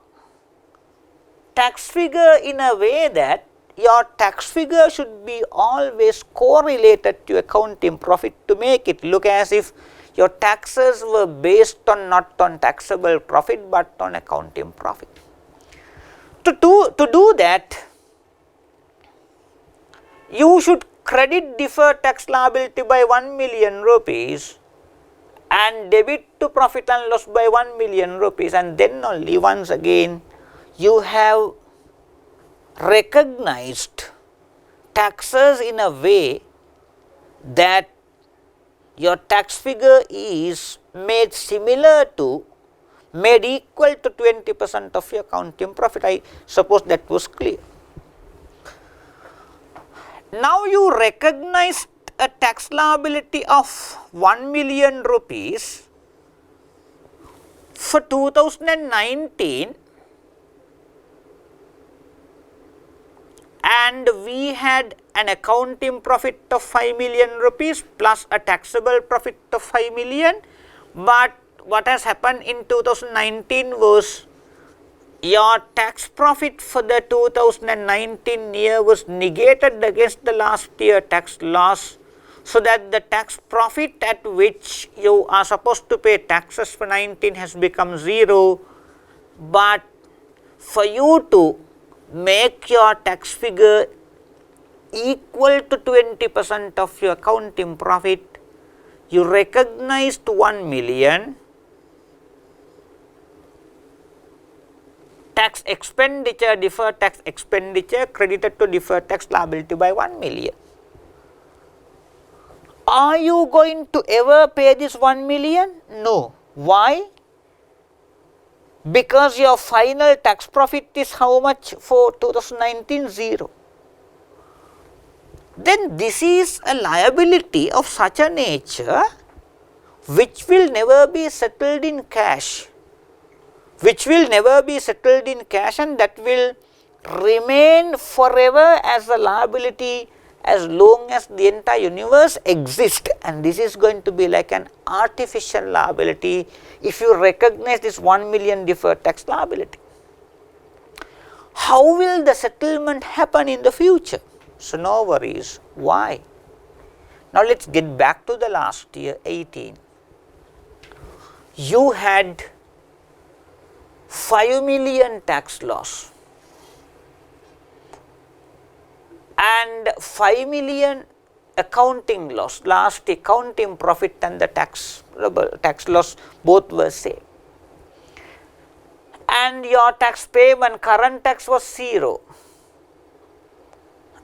tax figure in a way that your tax figure should be always correlated to accounting profit to make it look as if your taxes were based on not on taxable profit but on accounting profit. To do that, you should credit deferred tax liability by 1 million rupees and debit to profit and loss by 1 million rupees, and then only once again you have recognized taxes in a way that your tax figure is made equal to 20% of your accounting profit. I suppose that was clear. Now you recognized a tax liability of 1 million rupees for 2019, and we had an accounting profit of 5 million rupees plus a taxable profit of 5 million, but what has happened in 2019 was your tax profit for the 2019 year was negated against the last year tax loss, so that the tax profit at which you are supposed to pay taxes for 19 has become 0, but for you to make your tax figure equal to 20% of your accounting profit, you recognized 1 million tax expenditure, deferred tax expenditure credited to deferred tax liability by 1 million. Are you going to ever pay this 1 million? No. Why? Because your final tax profit is how much for 2019? 0. Then this is a liability of such a nature which will never be settled in cash, and that will remain forever as a liability as long as the entire universe exists, and this is going to be like an artificial liability if you recognize this 1 million deferred tax liability. How will the settlement happen in the future? So no worries. Why? Now let's get back to the last year, 18. You had 5 million tax loss and 5 million accounting loss. Last accounting profit and the tax loss both were same, and your tax payment, current tax was 0.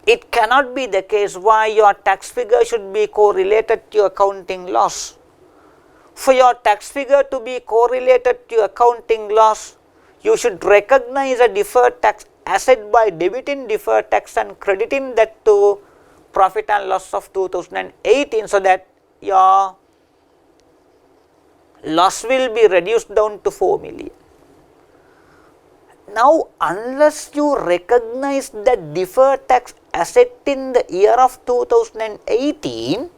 It cannot be the case. Why? Your tax figure should be correlated to your accounting loss. For your tax figure to be correlated to your accounting loss, you should recognize a deferred tax asset by debiting deferred tax and crediting that to profit and loss of 2018, so that your loss will be reduced down to 4 million. Now, unless you recognize the deferred tax asset in the year of 2018,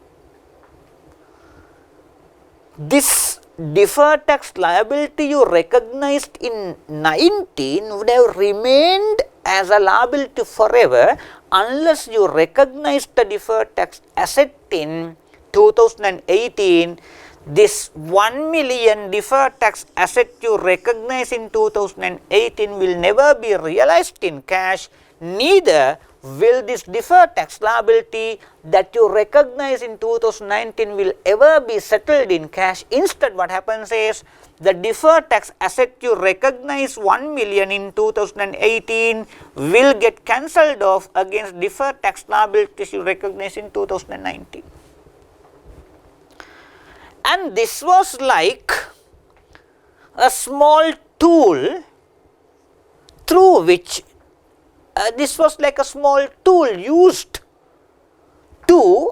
this deferred tax liability you recognized in 19 would have remained as a liability forever unless you recognize the deferred tax asset in 2018. This 1 million deferred tax asset you recognize in 2018 will never be realized in cash, neither will this deferred tax liability that you recognize in 2019 will ever be settled in cash. Instead, what happens is the deferred tax asset you recognize 1 million in 2018 will get cancelled off against deferred tax liabilities you recognize in 2019. And this was like a small tool through which this was like a small tool used to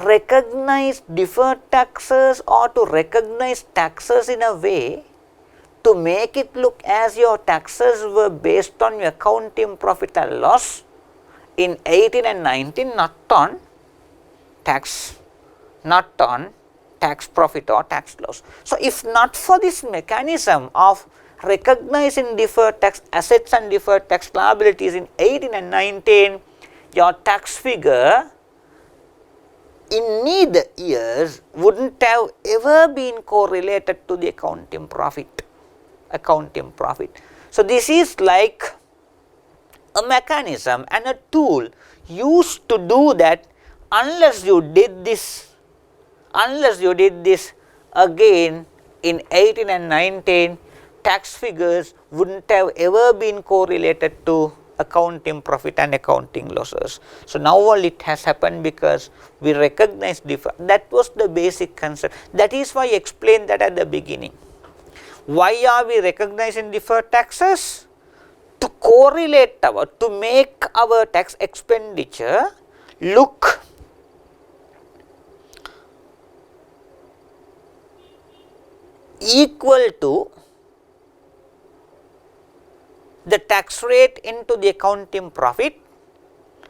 recognize deferred taxes or to recognize taxes in a way to make it look as your taxes were based on your accounting profit and loss in 18 and 19, not on tax profit or tax loss. So, if not for this mechanism of recognizing deferred tax assets and deferred tax liabilities in 18 and 19, your tax figure in neither years wouldn't have ever been correlated to the accounting profit. So, this is like a mechanism and a tool used to do that. Unless you did this again in 18 and 19, tax figures wouldn't have ever been correlated to accounting profit and accounting losses. So now only it has happened because we recognize deferred. That was the basic concept. That is why I explained that at the beginning. Why are we recognizing deferred taxes? To correlate to make our tax expenditure look equal to the tax rate into the accounting profit,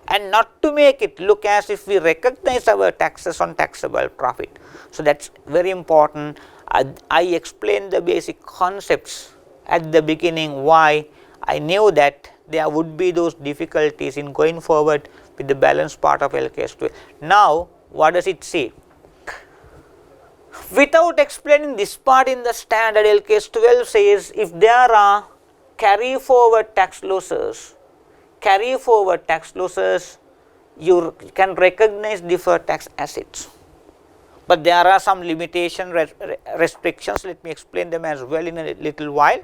and not to make it look as if we recognize our taxes on taxable profit. So that is very important. I explained the basic concepts at the beginning, why I knew that there would be those difficulties in going forward with the balance part of LKAS 12. Now what does it say? Without explaining this part in the standard, LKAS 12 says if there are carry forward tax losses, you can recognize deferred tax assets. But there are some limitation restrictions. Let me explain them as well in a little while.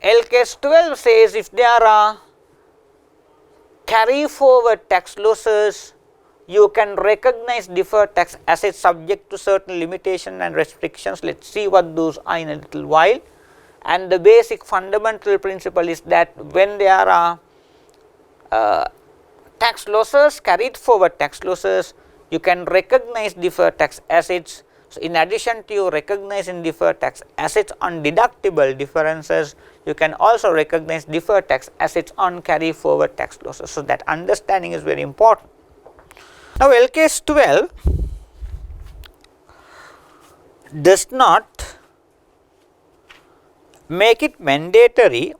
LKAS 12 says if there are carry forward tax losses, you can recognize deferred tax assets subject to certain limitation and restrictions. Let us see what those are in a little while. And the basic fundamental principle is that when there are tax losses, carried forward tax losses, you can recognize deferred tax assets. So in addition to you recognizing deferred tax assets on deductible differences, you can also recognize deferred tax assets on carry forward tax losses. So that understanding is very important. Now LKAS 12 does not make it mandatory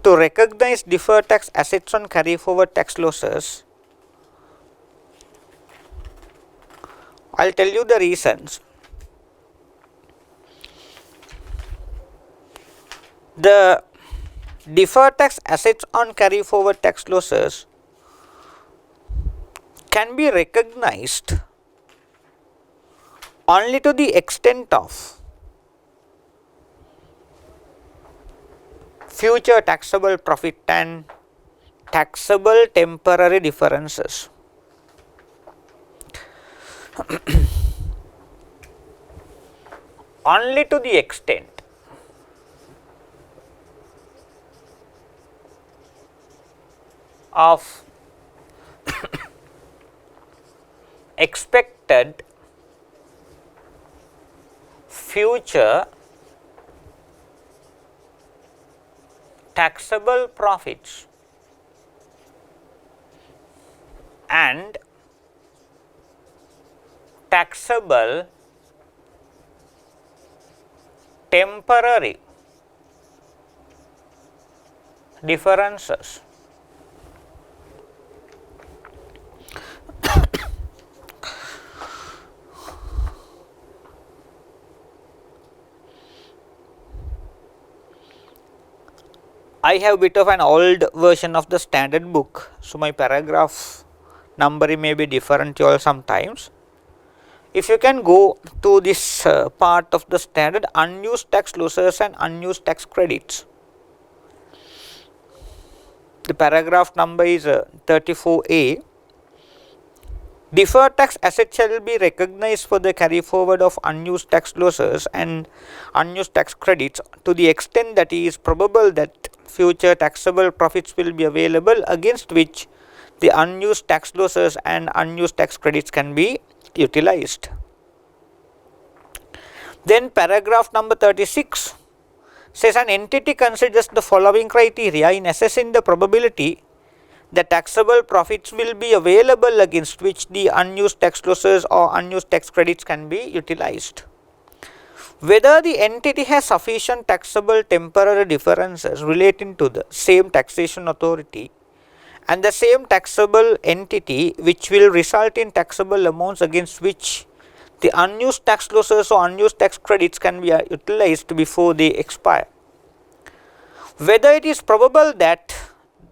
to recognize deferred tax assets on carry forward tax losses. I will tell you the reasons. The deferred tax assets on carry forward tax losses can be recognized only to the extent of future taxable profit and taxable temporary differences. Only to the extent of expected future taxable profits and taxable temporary differences. I have a bit of an old version of the standard book, so my paragraph numbering may be different to all sometimes. If you can go to this part of the standard, unused tax losses and unused tax credits. The paragraph number is 34A. Deferred tax assets shall be recognized for the carry forward of unused tax losses and unused tax credits to the extent that it is probable that future taxable profits will be available against which the unused tax losses and unused tax credits can be utilized. Then paragraph number 36 says an entity considers the following criteria in assessing the probability that taxable profits will be available against which the unused tax losses or unused tax credits can be utilized. Whether the entity has sufficient taxable temporary differences relating to the same taxation authority and the same taxable entity which will result in taxable amounts against which the unused tax losses or unused tax credits can be utilized before they expire. whether it is probable that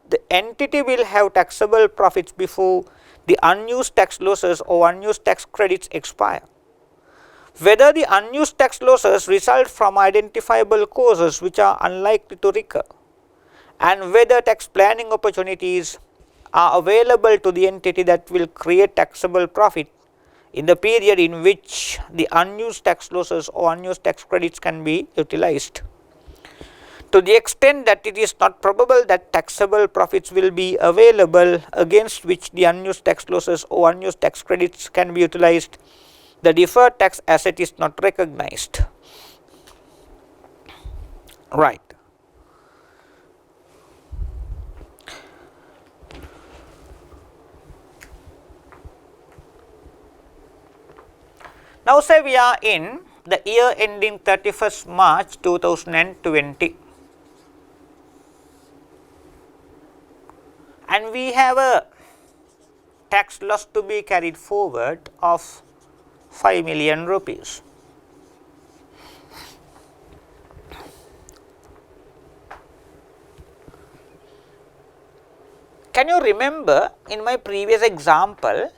the entity will have taxable profits before the unused tax losses or unused tax credits expire, whether the unused tax losses result from identifiable causes which are unlikely to recur, and whether tax planning opportunities are available to the entity that will create taxable profit in the period in which the unused tax losses or unused tax credits can be utilized. To the extent that it is not probable that taxable profits will be available against which the unused tax losses or unused tax credits can be utilized, the deferred tax asset is not recognized. Right. Now say we are in the year ending 31st March 2020 and we have a tax loss to be carried forward of 5 million rupees. Can you remember in my previous example?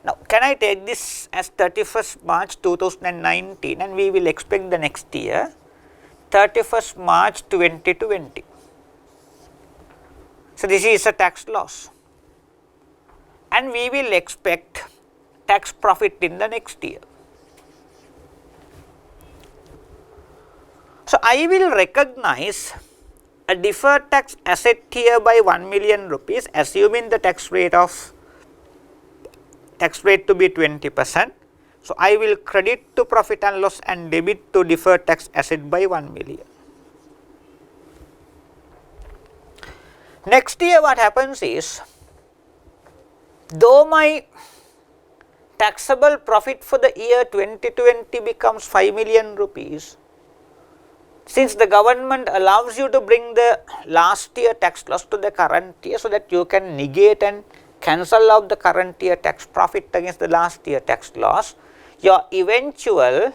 Now, can I take this as 31st March 2019 and we will expect the next year 31st March 2020. So, this is a tax loss and we will expect tax profit in the next year. So, I will recognize a deferred tax asset here by 1 million rupees, assuming the tax rate to be 20%. So, I will credit to profit and loss and debit to deferred tax asset by 1 million. Next year what happens is, though my taxable profit for the year 2020 becomes 5 million rupees, since the government allows you to bring the last year tax loss to the current year so that you can negate and cancel out the current year tax profit against the last year tax loss, your eventual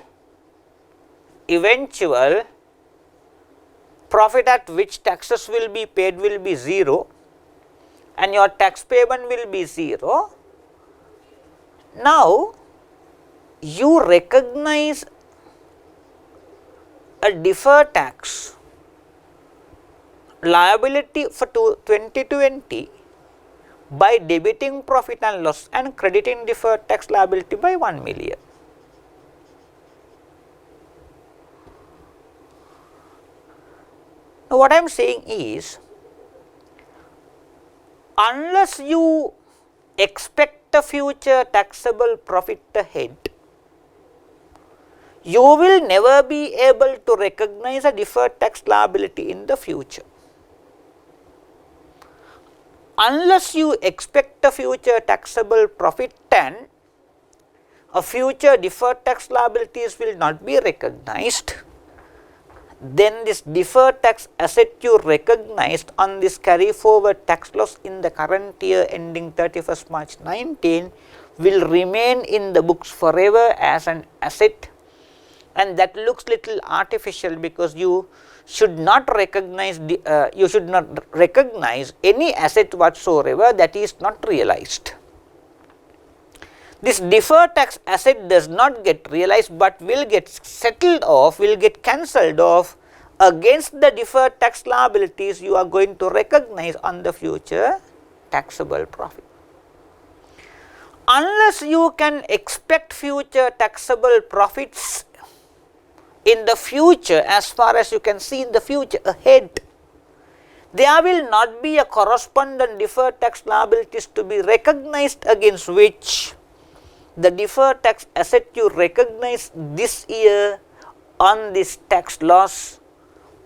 profit at which taxes will be paid will be 0 and your tax payment will be 0. Now, you recognize a deferred tax liability for 2020 by debiting profit and loss and crediting deferred tax liability by 1 million. Now, what I am saying is, unless you expect a future taxable profit ahead, you will never be able to recognize a deferred tax liability in the future. Unless you expect a future taxable profit and a future deferred tax liabilities will not be recognized, then this deferred tax asset you recognized on this carry forward tax loss in the current year ending 31st March 19 will remain in the books forever as an asset, and that looks little artificial because you should not recognize any asset whatsoever that is not realized. This deferred tax asset does not get realized but will get settled off, will get cancelled off against the deferred tax liabilities you are going to recognize on the future taxable profit. Unless you can expect future taxable profits in the future, as far as you can see in the future ahead, there will not be a correspondent deferred tax liabilities to be recognized against which the deferred tax asset you recognize this year on this tax loss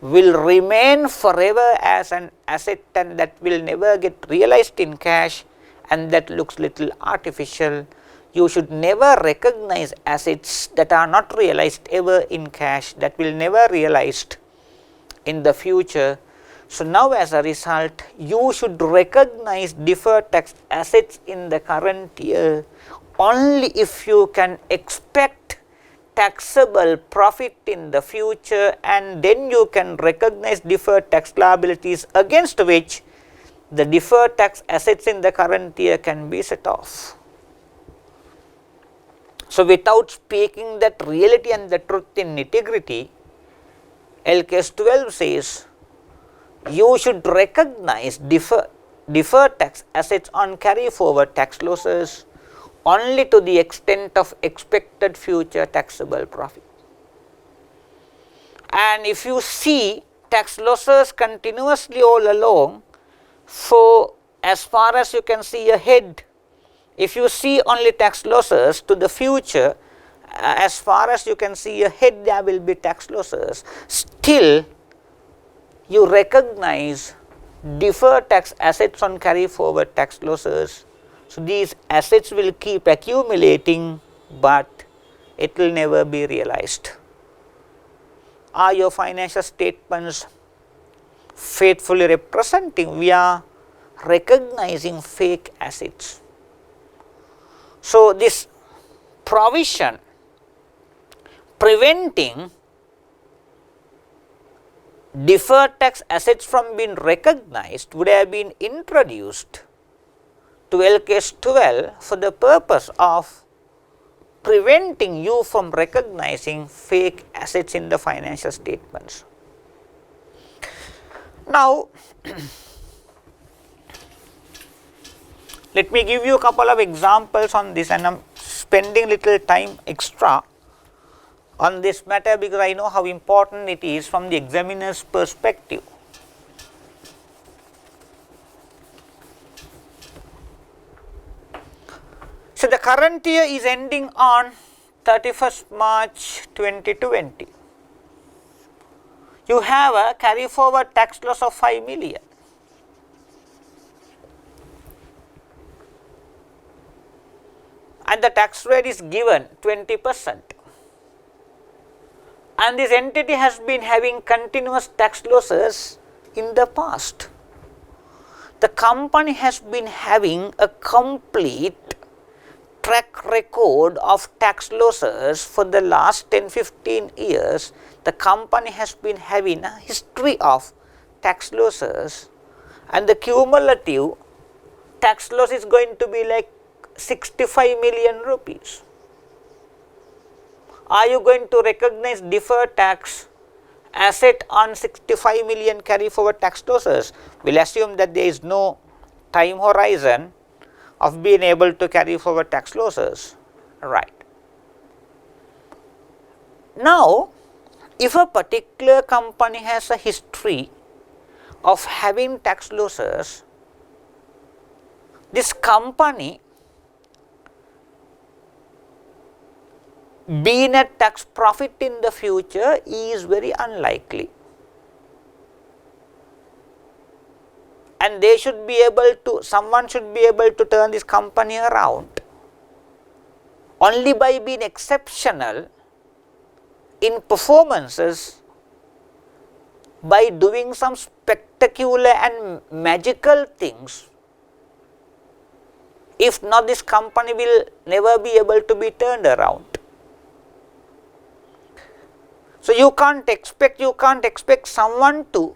will remain forever as an asset, and that will never get realized in cash, and that looks little artificial. You should never recognize assets that are not realized ever in cash, that will never realized in the future. So, now as a result, you should recognize deferred tax assets in the current year only if you can expect taxable profit in the future, and then you can recognize deferred tax liabilities against which the deferred tax assets in the current year can be set off. So, without speaking that reality and the truth in nitty-gritty, LKAS 12 says you should recognize deferred tax assets on carry forward tax losses only to the extent of expected future taxable profit. And if you see tax losses continuously all along, so as far as you can see ahead, if you see only tax losses to the future, as far as you can see ahead there will be tax losses, still you recognize deferred tax assets on carry forward tax losses. So, these assets will keep accumulating, but it will never be realized. Are your financial statements faithfully representing? We are recognizing fake assets. So, this provision preventing deferred tax assets from being recognized would have been introduced to LKAS 12 for the purpose of preventing you from recognizing fake assets in the financial statements. Now, let me give you a couple of examples on this, and I am spending little time extra on this matter because I know how important it is from the examiner's perspective. So, the current year is ending on 31st March 2020. You have a carry forward tax loss of 5 million. And the tax rate is given 20%. And this entity has been having continuous tax losses in the past. The company has been having a complete track record of tax losses for the last 10-15 years. The company has been having a history of tax losses, and the cumulative tax loss is going to be like 65 million rupees. Are you going to recognize deferred tax asset on 65 million carry forward tax losses? We will assume that there is no time horizon of being able to carry forward tax losses, right. Now, if a particular company has a history of having tax losses, this company being a tax profit in the future is very unlikely. And they should be able to, someone should be able to turn this company around only by being exceptional in performances, by doing some spectacular and magical things. If not, this company will never be able to be turned around. So, you can't expect someone to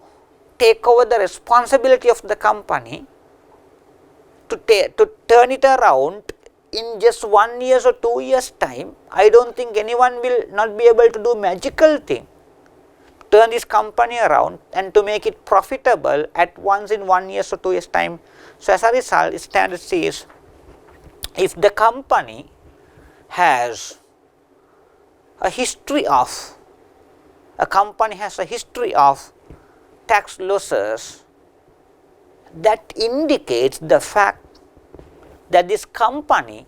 take over the responsibility of the company to turn it around in just 1 year or 2 years time. I don't think anyone will not be able to do magical thing, turn this company around and to make it profitable at once in 1 year or 2 years time. So, as a result, standard says if the company has a history of tax losses, that indicates the fact that this company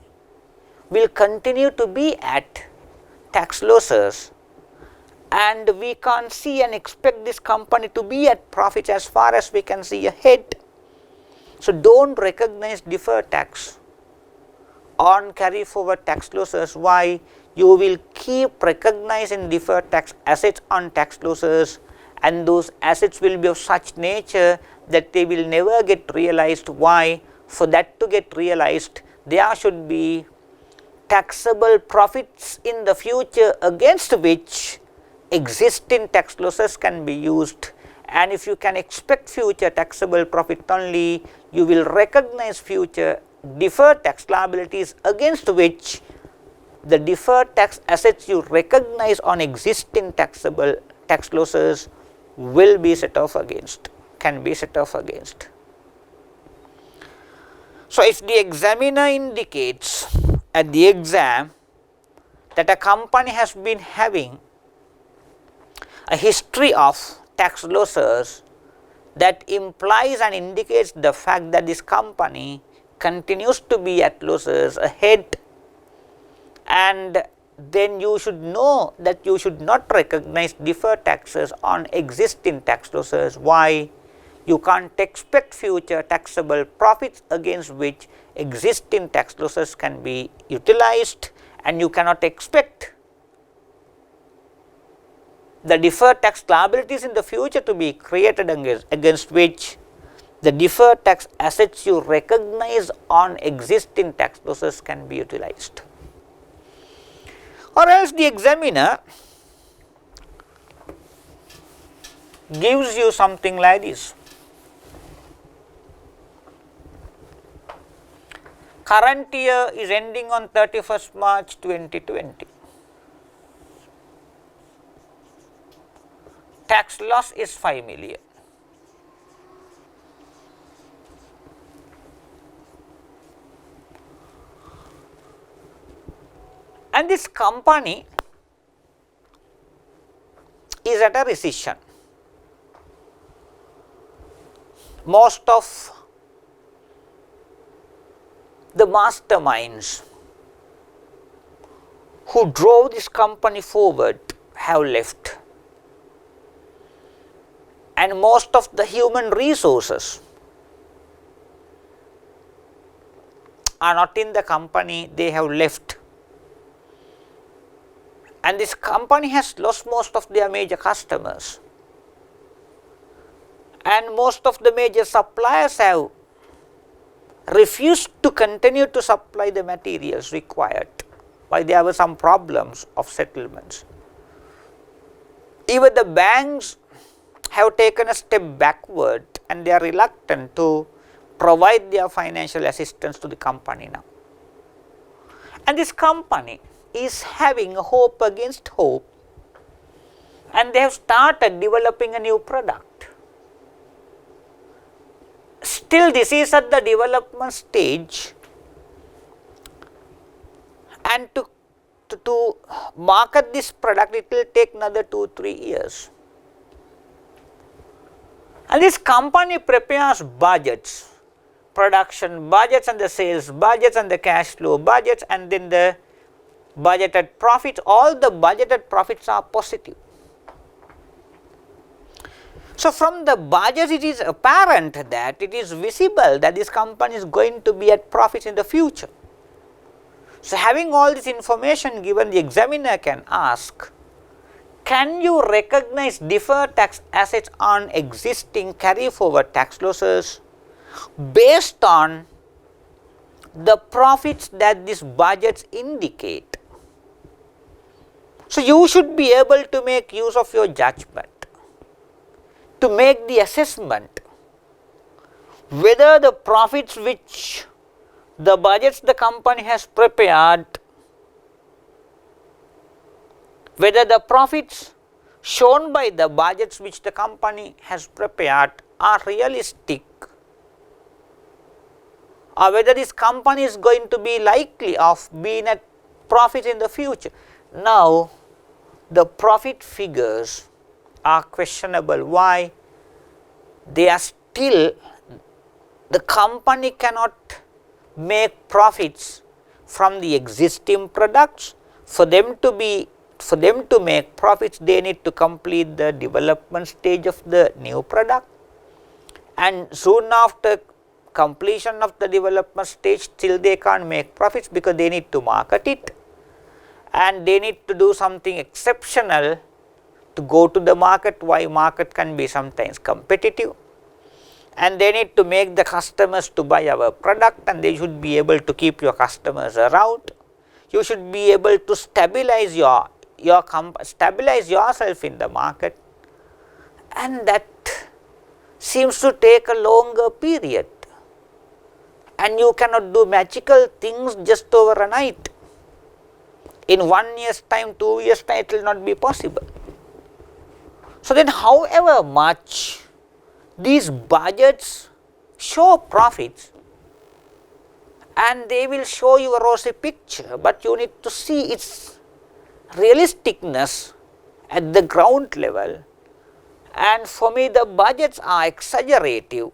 will continue to be at tax losses, and we can't see and expect this company to be at profits as far as we can see ahead. So, don't recognize deferred tax on carry forward tax losses. Why? You will keep recognizing deferred tax assets on tax losses, and those assets will be of such nature that they will never get realized. Why? For that to get realized, there should be taxable profits in the future against which existing tax losses can be used, and if you can expect future taxable profit only, you will recognize future deferred tax liabilities against which the deferred tax assets you recognize on existing taxable tax losses will be set off against, can be set off against. So, if the examiner indicates at the exam that a company has been having a history of tax losses, that implies and indicates the fact that this company continues to be at losses ahead, and then you should know that you should not recognize deferred taxes on existing tax losses. Why? You can't expect future taxable profits against which existing tax losses can be utilized, and you cannot expect the deferred tax liabilities in the future to be created against which the deferred tax assets you recognize on existing tax losses can be utilized. Or else the examiner gives you something like this. Current year is ending on 31st March 2020. Tax loss is 5 million. And this company is at a recession. Most of the masterminds who drove this company forward have left, and most of the human resources are not in the company, they have left, and this company has lost most of their major customers, and most of the major suppliers have refused to continue to supply the materials required, why there were some problems of settlements. Even the banks have taken a step backward, and they are reluctant to provide their financial assistance to the company now. And this company is having a hope against hope, and they have started developing a new product. Still, this is at the development stage, and to market this product, it will take another 2-3 years. And this company prepares budgets, production budgets and the sales budgets and the cash flow budgets, and then the budgeted profits. All the budgeted profits are positive. So, from the budget it is apparent that it is visible that this company is going to be at profits in the future. So, having all this information given, the examiner can ask, can you recognize deferred tax assets on existing carry forward tax losses based on the profits that these budgets indicate? So, you should be able to make use of your judgment to make the assessment whether the profits which the budgets the company has prepared, whether the profits shown by the budgets which the company has prepared are realistic, or whether this company is going to be likely of being at profit in the future. Now, the profit figures are questionable. Why? They are still, the company cannot make profits from the existing products. For them to make profits, they need to complete the development stage of the new product, and soon after completion of the development stage, still they can't make profits because they need to market it, and they need to do something exceptional to go to the market. Why? Market can be sometimes competitive, and they need to make the customers to buy our product, and they should be able to keep your customers around. you should be able to stabilize stabilize yourself in the market, and that seems to take a longer period, and you cannot do magical things just overnight. In 1 year's time, 2 years' time, it will not be possible. So then, however much these budgets show profits, and they will show you a rosy picture, but you need to see its realisticness at the ground level. And for me, the budgets are exaggerative,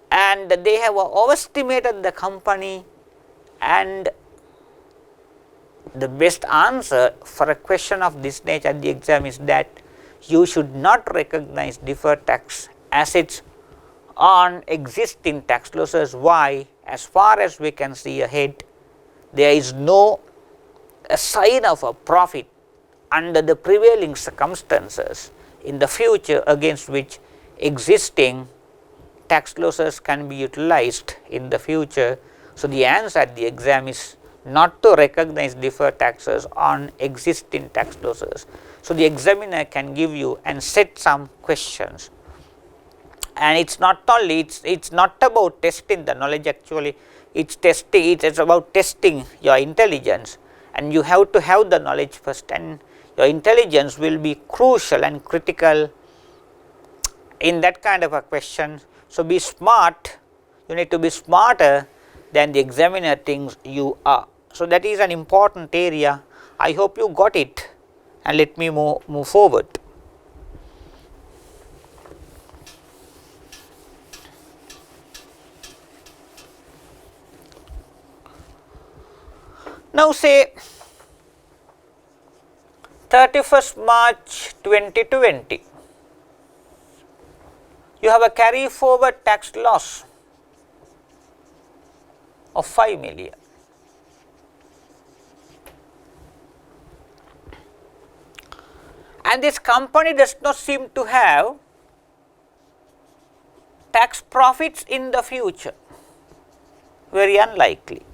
and they have overestimated the company. And the best answer for a question of this nature at the exam is that you should not recognize deferred tax assets on existing tax losses. Why? As far as we can see ahead, there is no sign of a profit under the prevailing circumstances in the future against which existing tax losses can be utilized in the future. So the answer at the exam is not to recognize deferred taxes on existing tax losses. So the examiner can give you and set some questions, and it's not only it's not about testing the knowledge, actually it's about testing your intelligence, and you have to have the knowledge first, and your intelligence will be crucial and critical in that kind of a question. So be smart, you need to be smarter than the examiner thinks you are. So that is an important area. I hope you got it, and let me move forward. Now say 31st March 2020, you have a carry forward tax loss of 5 million. And this company does not seem to have tax profits in the future, very unlikely.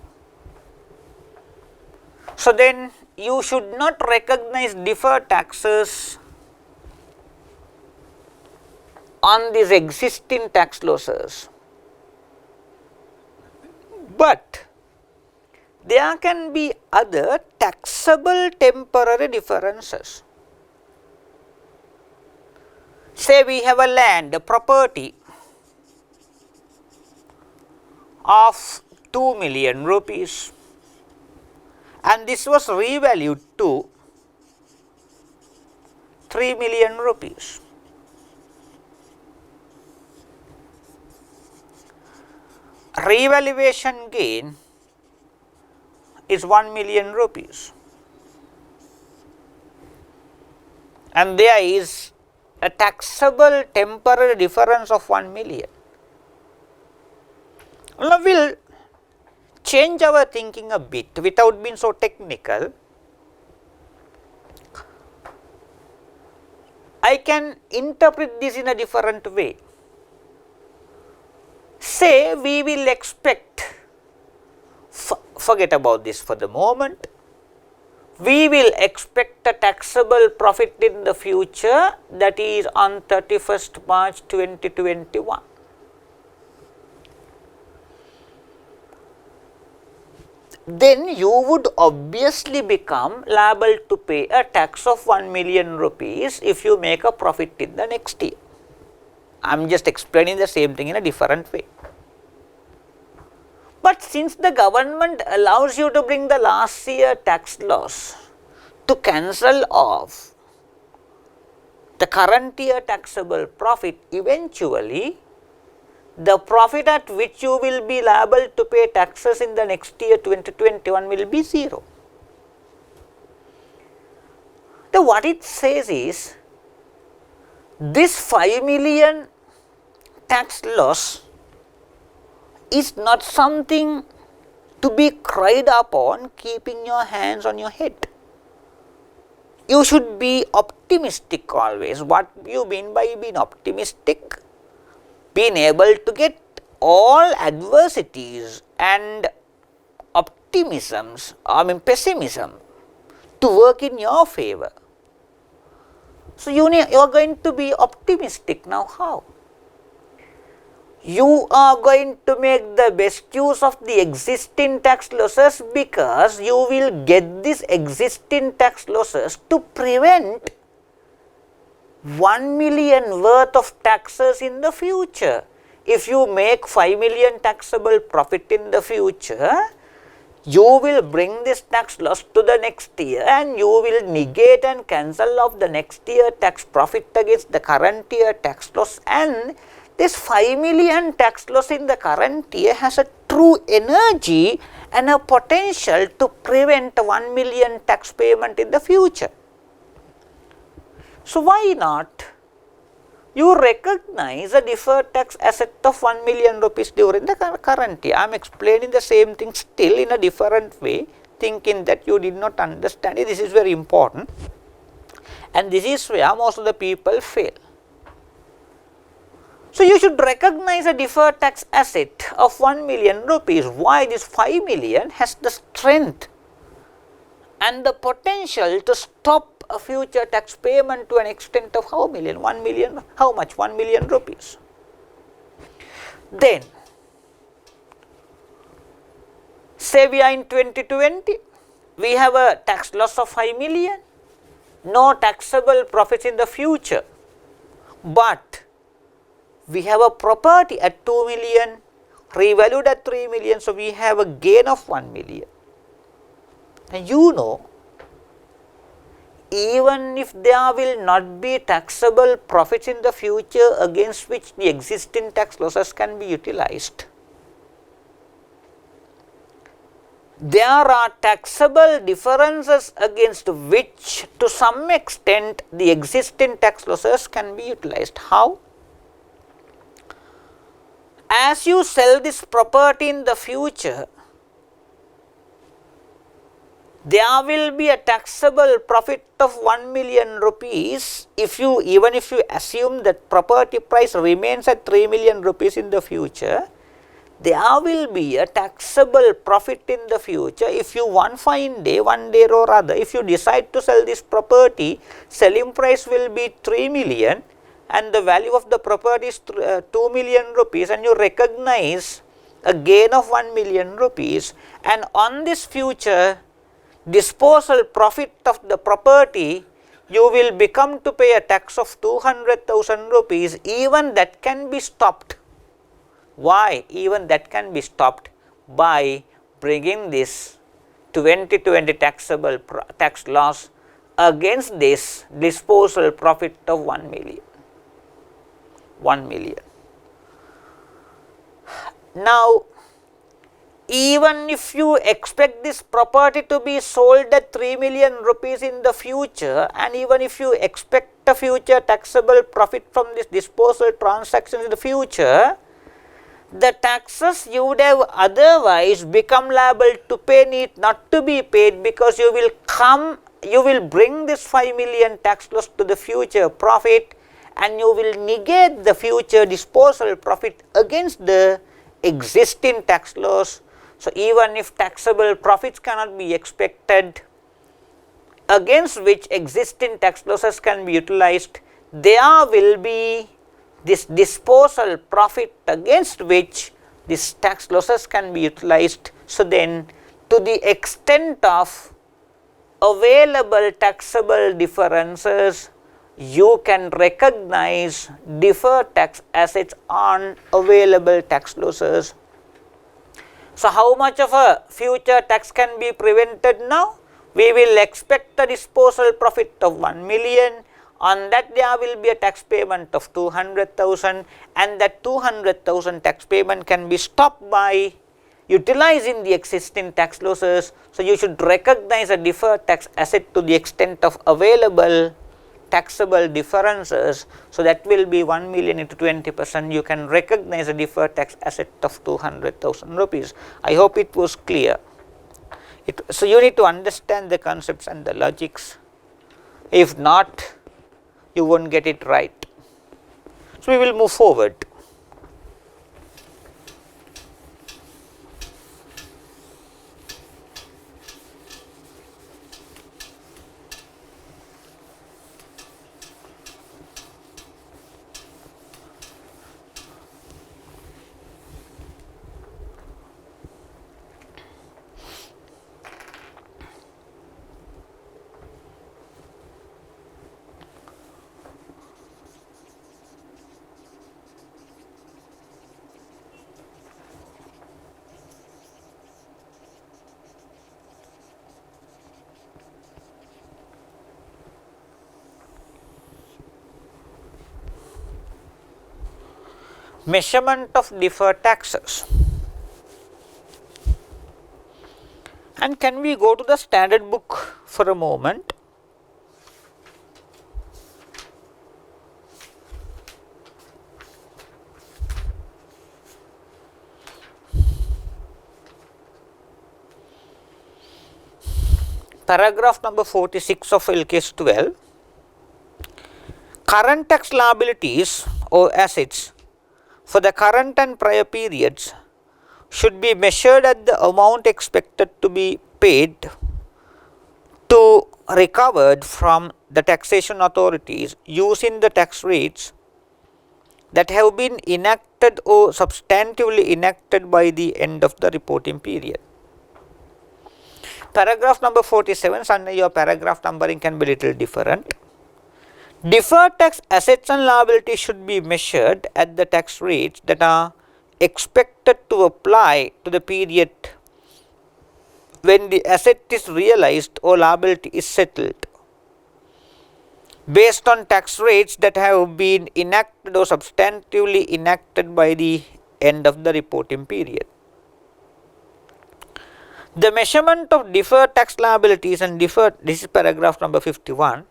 So then you should not recognize deferred taxes on these existing tax losses, but there can be other taxable temporary differences. Say we have a land, a property of 2 million rupees, and this was revalued to 3 million rupees. Revaluation gain is 1 million rupees, and there is a taxable temporary difference of 1 million. Now we will change our thinking a bit without being so technical. I can interpret this in a different way. Say we will expect, forget about this for the moment, we will expect a taxable profit in the future, that is on 31st March 2021. Then you would obviously become liable to pay a tax of 1 million rupees if you make a profit in the next year. I am just explaining the same thing in a different way. But since the government allows you to bring the last year tax loss to cancel off the current year taxable profit, eventually the profit at which you will be liable to pay taxes in the next year 2021 will be 0. Now what it says is, this 5 million tax loss is not something to be cried upon, keeping your hands on your head. You should be optimistic always. What you mean by being optimistic? Being able to get all adversities and pessimism to work in your favor. So you are going to be optimistic. Now how? You are going to make the best use of the existing tax losses, because you will get these existing tax losses to prevent 1 million worth of taxes in the future. If you make 5 million taxable profit in the future, you will bring this tax loss to the next year and you will negate and cancel off the next year tax profit against the current year tax loss, and this 5 million tax loss in the current year has a true energy and a potential to prevent 1 million tax payment in the future. So why not you recognize a deferred tax asset of 1 million rupees during the current year? I am explaining the same thing still in a different way, thinking that you did not understand it. This is very important, and this is where most of the people fail. So you should recognize a deferred tax asset of 1 million rupees. Why? This 5 million has the strength and the potential to stop a future tax payment to an extent of how million? 1 million, how much? 1 million rupees. Then, say we are in 2020, we have a tax loss of 5 million, no taxable profits in the future, but we have a property at 2 million, revalued at 3 million, so we have a gain of 1 million. And you know, even if there will not be taxable profits in the future against which the existing tax losses can be utilized, there are taxable differences against which to some extent the existing tax losses can be utilized. How? As you sell this property in the future, there will be a taxable profit of 1 million rupees even if you assume that property price remains at 3 million rupees in the future. There will be a taxable profit in the future if you one day or other, if you decide to sell this property, selling price will be 3 million and the value of the property is 2 million rupees, and you recognize a gain of 1 million rupees, and on this future disposal profit of the property, you will become to pay a tax of 200,000 rupees. Even that can be stopped. Why? Even that can be stopped by bringing this 2020 taxable tax loss against this disposal profit of 1 million. 1 million. Now, even if you expect this property to be sold at 3 million rupees in the future, and even if you expect a future taxable profit from this disposal transaction in the future, the taxes you would have otherwise become liable to pay need not to be paid, because you will bring this 5 million tax loss to the future profit and you will negate the future disposal profit against the existing tax loss. So even if taxable profits cannot be expected against which existing tax losses can be utilized, there will be this disposal profit against which these tax losses can be utilized. So then, to the extent of available taxable differences, you can recognize deferred tax assets on available tax losses. So how much of a future tax can be prevented now? We will expect a disposal profit of 1 million. On that there will be a tax payment of 200,000, and that 200,000 tax payment can be stopped by utilizing the existing tax losses. So you should recognize a deferred tax asset to the extent of available taxable differences. So that will be 1 million into 20%. You can recognize a deferred tax asset of 200,000 rupees. I hope it was clear. So you need to understand the concepts and the logics. If not, you won't get it right. So we will move forward. measurement of deferred taxes. And can we go to the standard book for a moment? Paragraph number 46 of LKAS 12. Current tax liabilities or assets for the current and prior periods should be measured at the amount expected to be paid to recovered from the taxation authorities using the tax rates that have been enacted or substantively enacted by the end of the reporting period. Paragraph number 47, under your paragraph numbering can be little different. Deferred tax assets and liabilities should be measured at the tax rates that are expected to apply to the period when the asset is realized or liability is settled, based on tax rates that have been enacted or substantively enacted by the end of the reporting period. The measurement of deferred tax liabilities and this is paragraph number 51.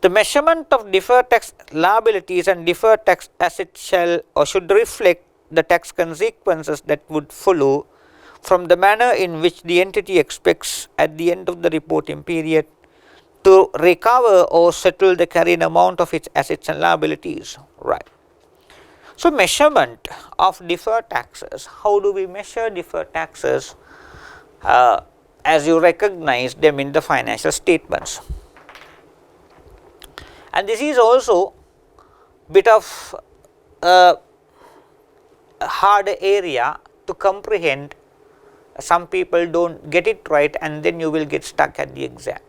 The measurement of deferred tax liabilities and deferred tax assets shall or should reflect the tax consequences that would follow from the manner in which the entity expects at the end of the reporting period to recover or settle the carrying amount of its assets and liabilities. Right. So, measurement of deferred taxes. How do we measure deferred taxes? As you recognize them in the financial statements. And this is also bit of a hard area to comprehend. Some people don't get it right and then you will get stuck at the exam.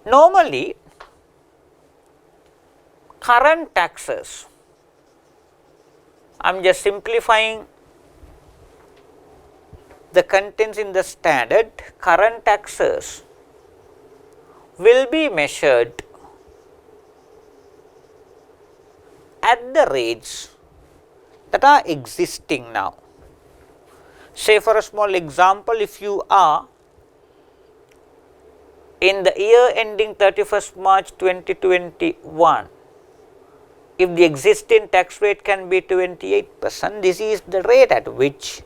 Normally, current taxes, I am just simplifying the contents in the standard. Current taxes will be measured at the rates that are existing now. Say for a small example, if you are in the year ending 31st March 2021, if the existing tax rate can be 28%, this is the rate at which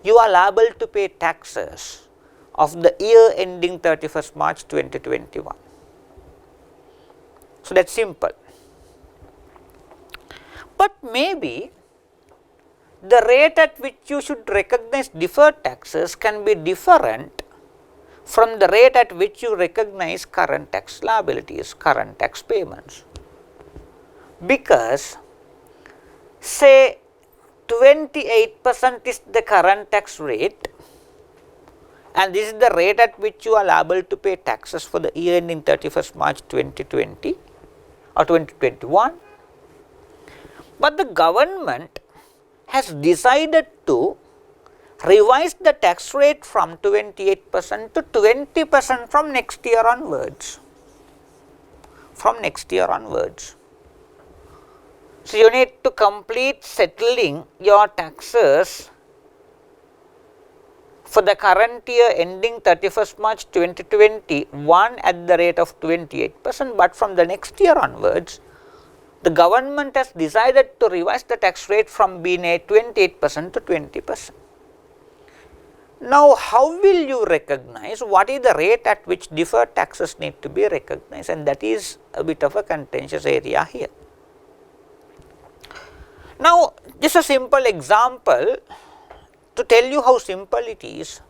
you are liable to pay taxes of the year ending 31st March 2021. So, that is simple. But maybe the rate at which you should recognize deferred taxes can be different from the rate at which you recognize current tax liabilities, current tax payments. Because say 28% is the current tax rate and this is the rate at which you are liable to pay taxes for the year ending 31st March 2020 or 2021. But the government has decided to revise the tax rate from 28% to 20% from next year onwards. From next year onwards. So, you need to complete settling your taxes for the current year ending 31st March 2021 at the rate of 28%, but from the next year onwards, the government has decided to revise the tax rate from being a 28% to 20%. Now, how will you recognize what is the rate at which deferred taxes need to be recognized, and that is a bit of a contentious area here. Now, just a simple example to tell you how simple it is.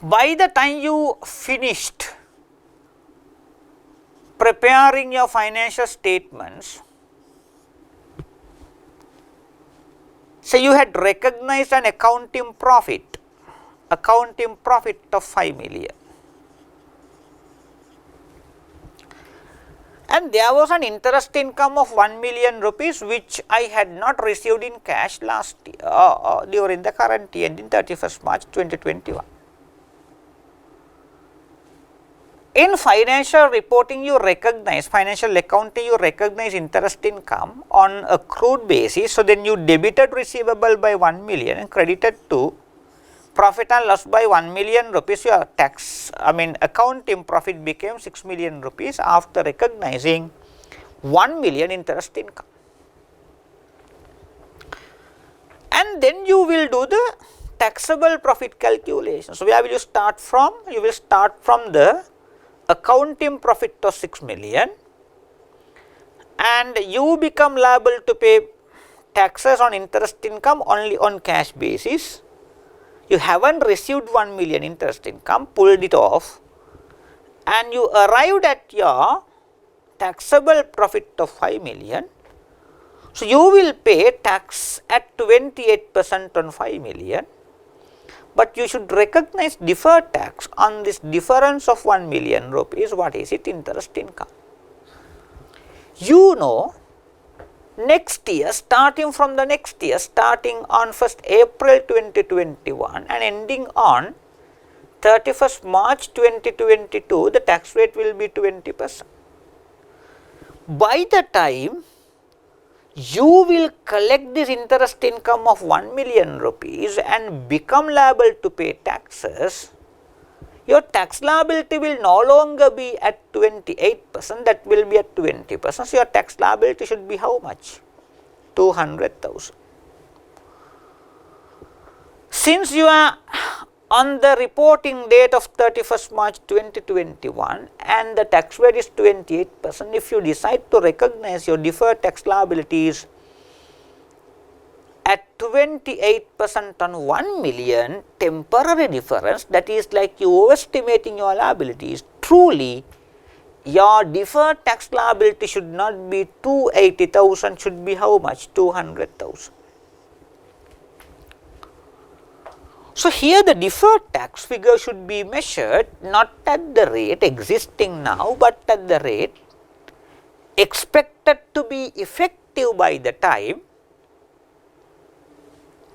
By the time you finished preparing your financial statements, say you had recognized an accounting profit of 5 million. And there was an interest income of 1 million rupees which I had not received in cash last year during the current year ending 31st March 2021. In financial reporting, you recognize, financial accounting, you recognize interest income on accrued basis. So, then you debited receivable by 1 million and credited to profit and loss by 1 million rupees. Your accounting profit became 6 million rupees after recognizing 1 million interest income. And then you will do the taxable profit calculation. So, where will you start from? You will start from the accounting profit of 6 million, and you become liable to pay taxes on interest income only on cash basis. You haven't received 1 million interest income, pulled it off, and you arrived at your taxable profit of 5 million. So, you will pay tax at 28% on 5 million, but you should recognize deferred tax on this difference of 1 million rupees. What is it? Interest income. You know, next year, starting from the next year, starting on 1st April 2021 and ending on 31st March 2022, the tax rate will be 20%. By the time you will collect this interest income of 1 million rupees and become liable to pay taxes, your tax liability will no longer be at 28%, that will be at 20%. So, your tax liability should be how much? 200,000. Since you are on the reporting date of 31st March 2021 and the tax rate is 28%, if you decide to recognize your deferred tax liabilities at 28% on 1 million, temporary difference, that is like you overestimating your liabilities, truly your deferred tax liability should not be 280,000, should be how much? 200,000. So, here the deferred tax figure should be measured not at the rate existing now, but at the rate expected to be effective by the time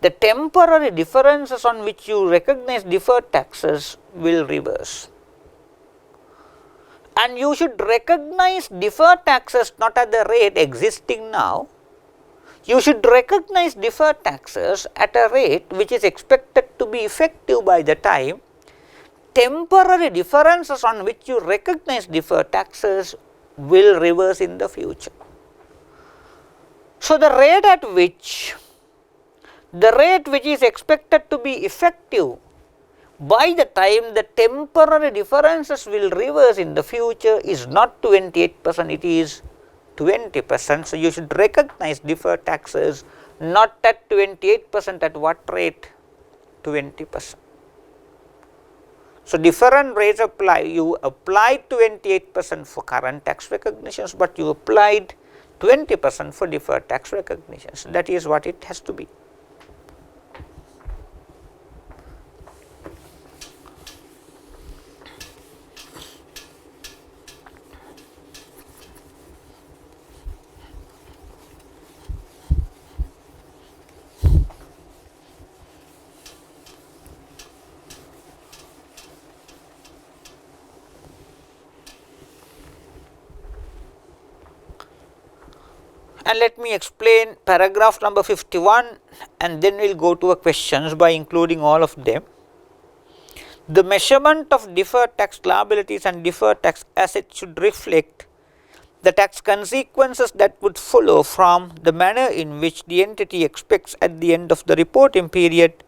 the temporary differences on which you recognize deferred taxes will reverse. And you should recognize deferred taxes not at the rate existing now. You should recognize deferred taxes at a rate which is expected to be effective by the time temporary differences on which you recognize deferred taxes will reverse in the future. So, the rate which is expected to be effective by the time the temporary differences will reverse in the future is not 28%, it is 20%. So, you should recognize deferred taxes not at 28%, at what rate? 20%. So, different rates apply. You applied 28% for current tax recognitions, but you applied 20% for deferred tax recognitions. That is what it has to be. And let me explain paragraph number 51 and then we will go to a questions by including all of them. The measurement of deferred tax liabilities and deferred tax assets should reflect the tax consequences that would follow from the manner in which the entity expects at the end of the reporting period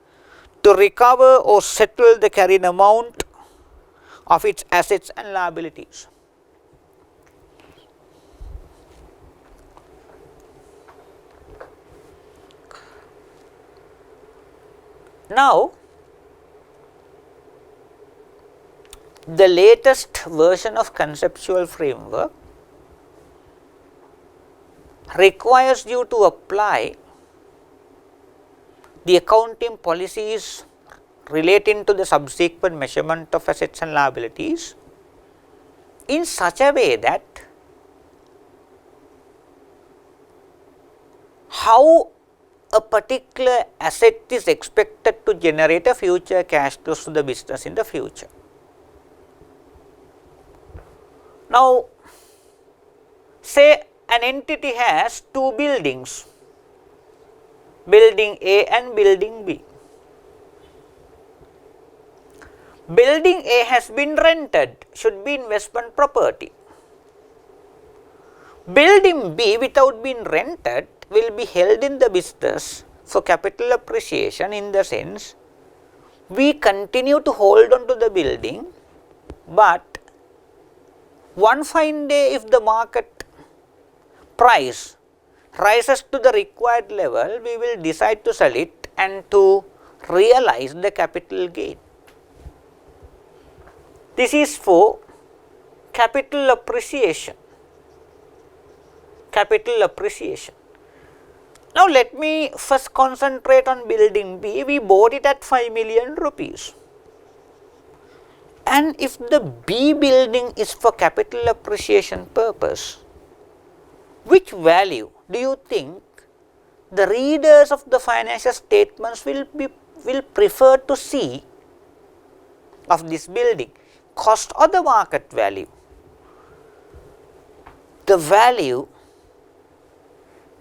to recover or settle the carrying amount of its assets and liabilities. Now, the latest version of conceptual framework requires you to apply the accounting policies relating to the subsequent measurement of assets and liabilities in such a way that how a particular asset is expected to generate a future cash flows to the business in the future. Now, say an entity has two buildings, building A and building B. Building A has been rented, should be investment property. Building B without being rented will be held in the business for capital appreciation, in the sense we continue to hold on to the building, but one fine day if the market price rises to the required level, we will decide to sell it and to realize the capital gain. This is for capital appreciation. Capital appreciation. Now, let me first concentrate on building B. We bought it at 5 million rupees. And if the B building is for capital appreciation purpose, which value do you think the readers of the financial statements will prefer to see of this building? Cost or the market value? The value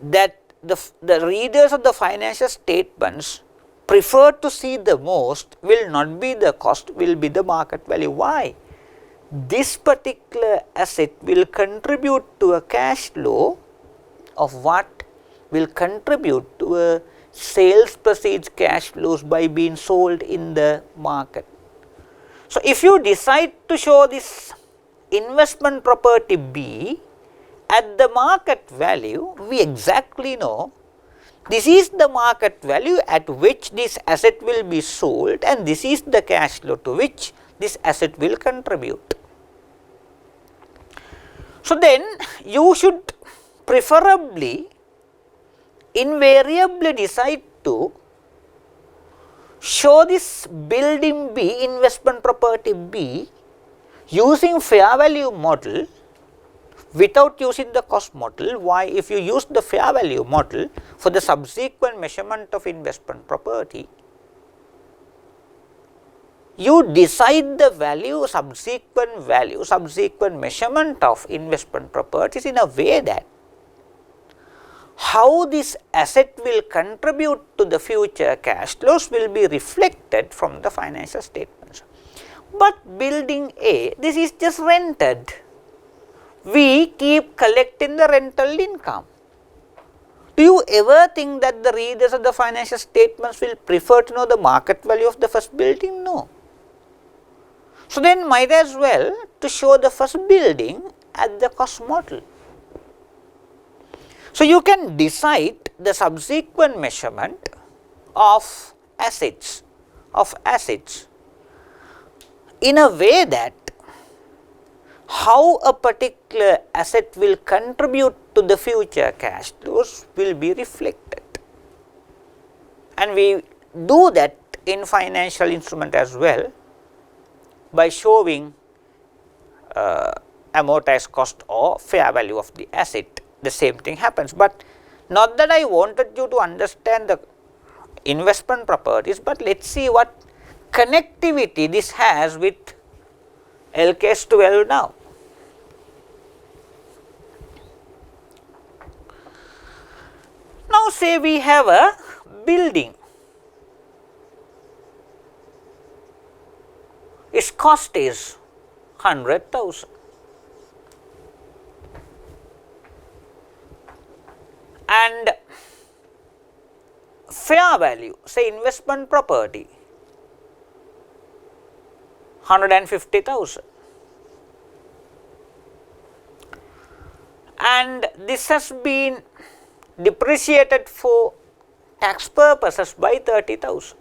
that the readers of the financial statements prefer to see the most will not be the cost, will be the market value. Why? This particular asset will contribute to a cash flow of what will contribute to a sales proceeds cash flows by being sold in the market. So, if you decide to show this investment property B at the market value, we exactly know this is the market value at which this asset will be sold, and this is the cash flow to which this asset will contribute. So, then you should preferably invariably decide to show this building B, investment property B, using fair value model without using the cost model. Why? If you use the fair value model for the subsequent measurement of investment property, you decide the value, subsequent measurement of investment properties in a way that how this asset will contribute to the future cash flows will be reflected from the financial statements. But building A, this is just rented. We keep collecting the rental income. Do you ever think that the readers of the financial statements will prefer to know the market value of the first building? No. So, then might as well to show the first building at the cost model. So, you can decide the subsequent measurement of assets in a way that how a particular asset will contribute to the future cash flows will be reflected. And we do that in financial instrument as well by showing amortized cost or fair value of the asset. The same thing happens, but not that I wanted you to understand the investment properties, but let us see what connectivity this has with LKAS 12 now. Now, say we have a building, its cost is 100,000. And fair value, say investment property, 150,000, and this has been depreciated for tax purposes by 30,000.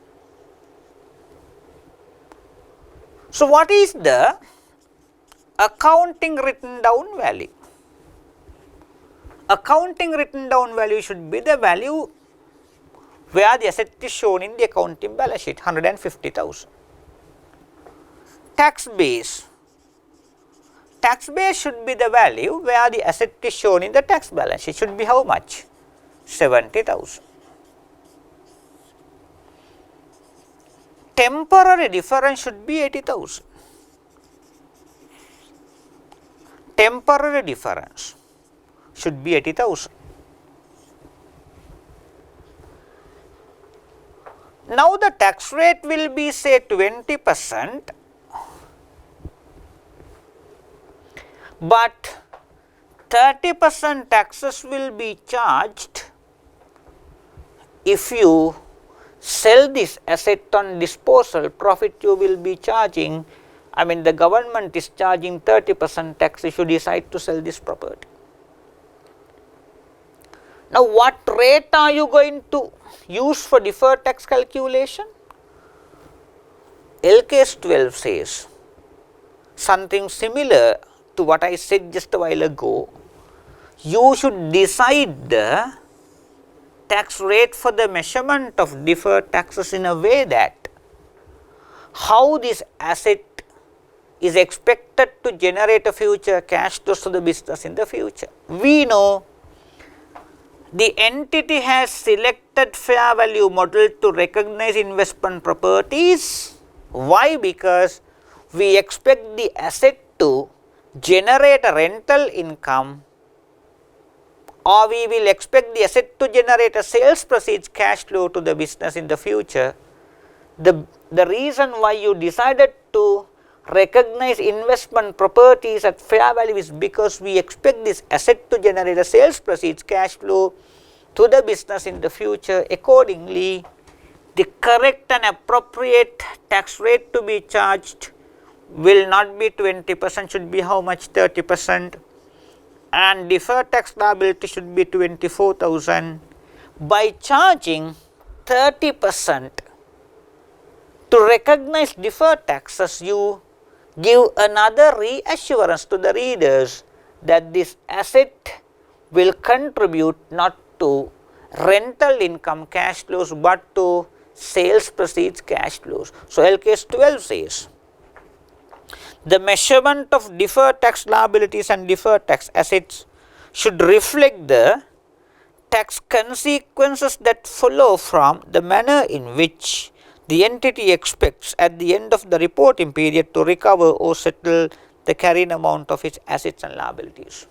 So, what is the accounting written down value? Accounting written down value should be the value where the asset is shown in the accounting balance sheet, 150,000. Tax base should be the value where the asset is shown in the tax balance sheet, should be how much? 70,000. Temporary difference should be 80,000. temporary difference should be 80,000. Now the tax rate will be say 20%, but 30% taxes will be charged if you sell this asset on disposal. Profit you will be charging, I mean the government is charging 30% tax if you decide to sell this property. Now what rate are you going to use for deferred tax calculation? LKAS 12 says something similar to what I said just a while ago. You should decide the tax rate for the measurement of deferred taxes in a way that how this asset is expected to generate a future cash flows to the business in the future. We know the entity has selected fair value model to recognize investment properties. Why? Because we expect the asset to generate a rental income, or we will expect the asset to generate a sales proceeds cash flow to the business in the future. The reason why you decided to recognize investment properties at fair value is because we expect this asset to generate a sales proceeds cash flow to the business in the future. Accordingly, the correct and appropriate tax rate to be charged will not be 20%, should be how much? 30%. And deferred tax liability should be 24,000. By charging 30% to recognize deferred taxes, you give another reassurance to the readers that this asset will contribute not to rental income cash flows but to sales proceeds cash flows. So LKAS 12 says the measurement of deferred tax liabilities and deferred tax assets should reflect the tax consequences that follow from the manner in which the entity expects at the end of the reporting period to recover or settle the carrying amount of its assets and liabilities.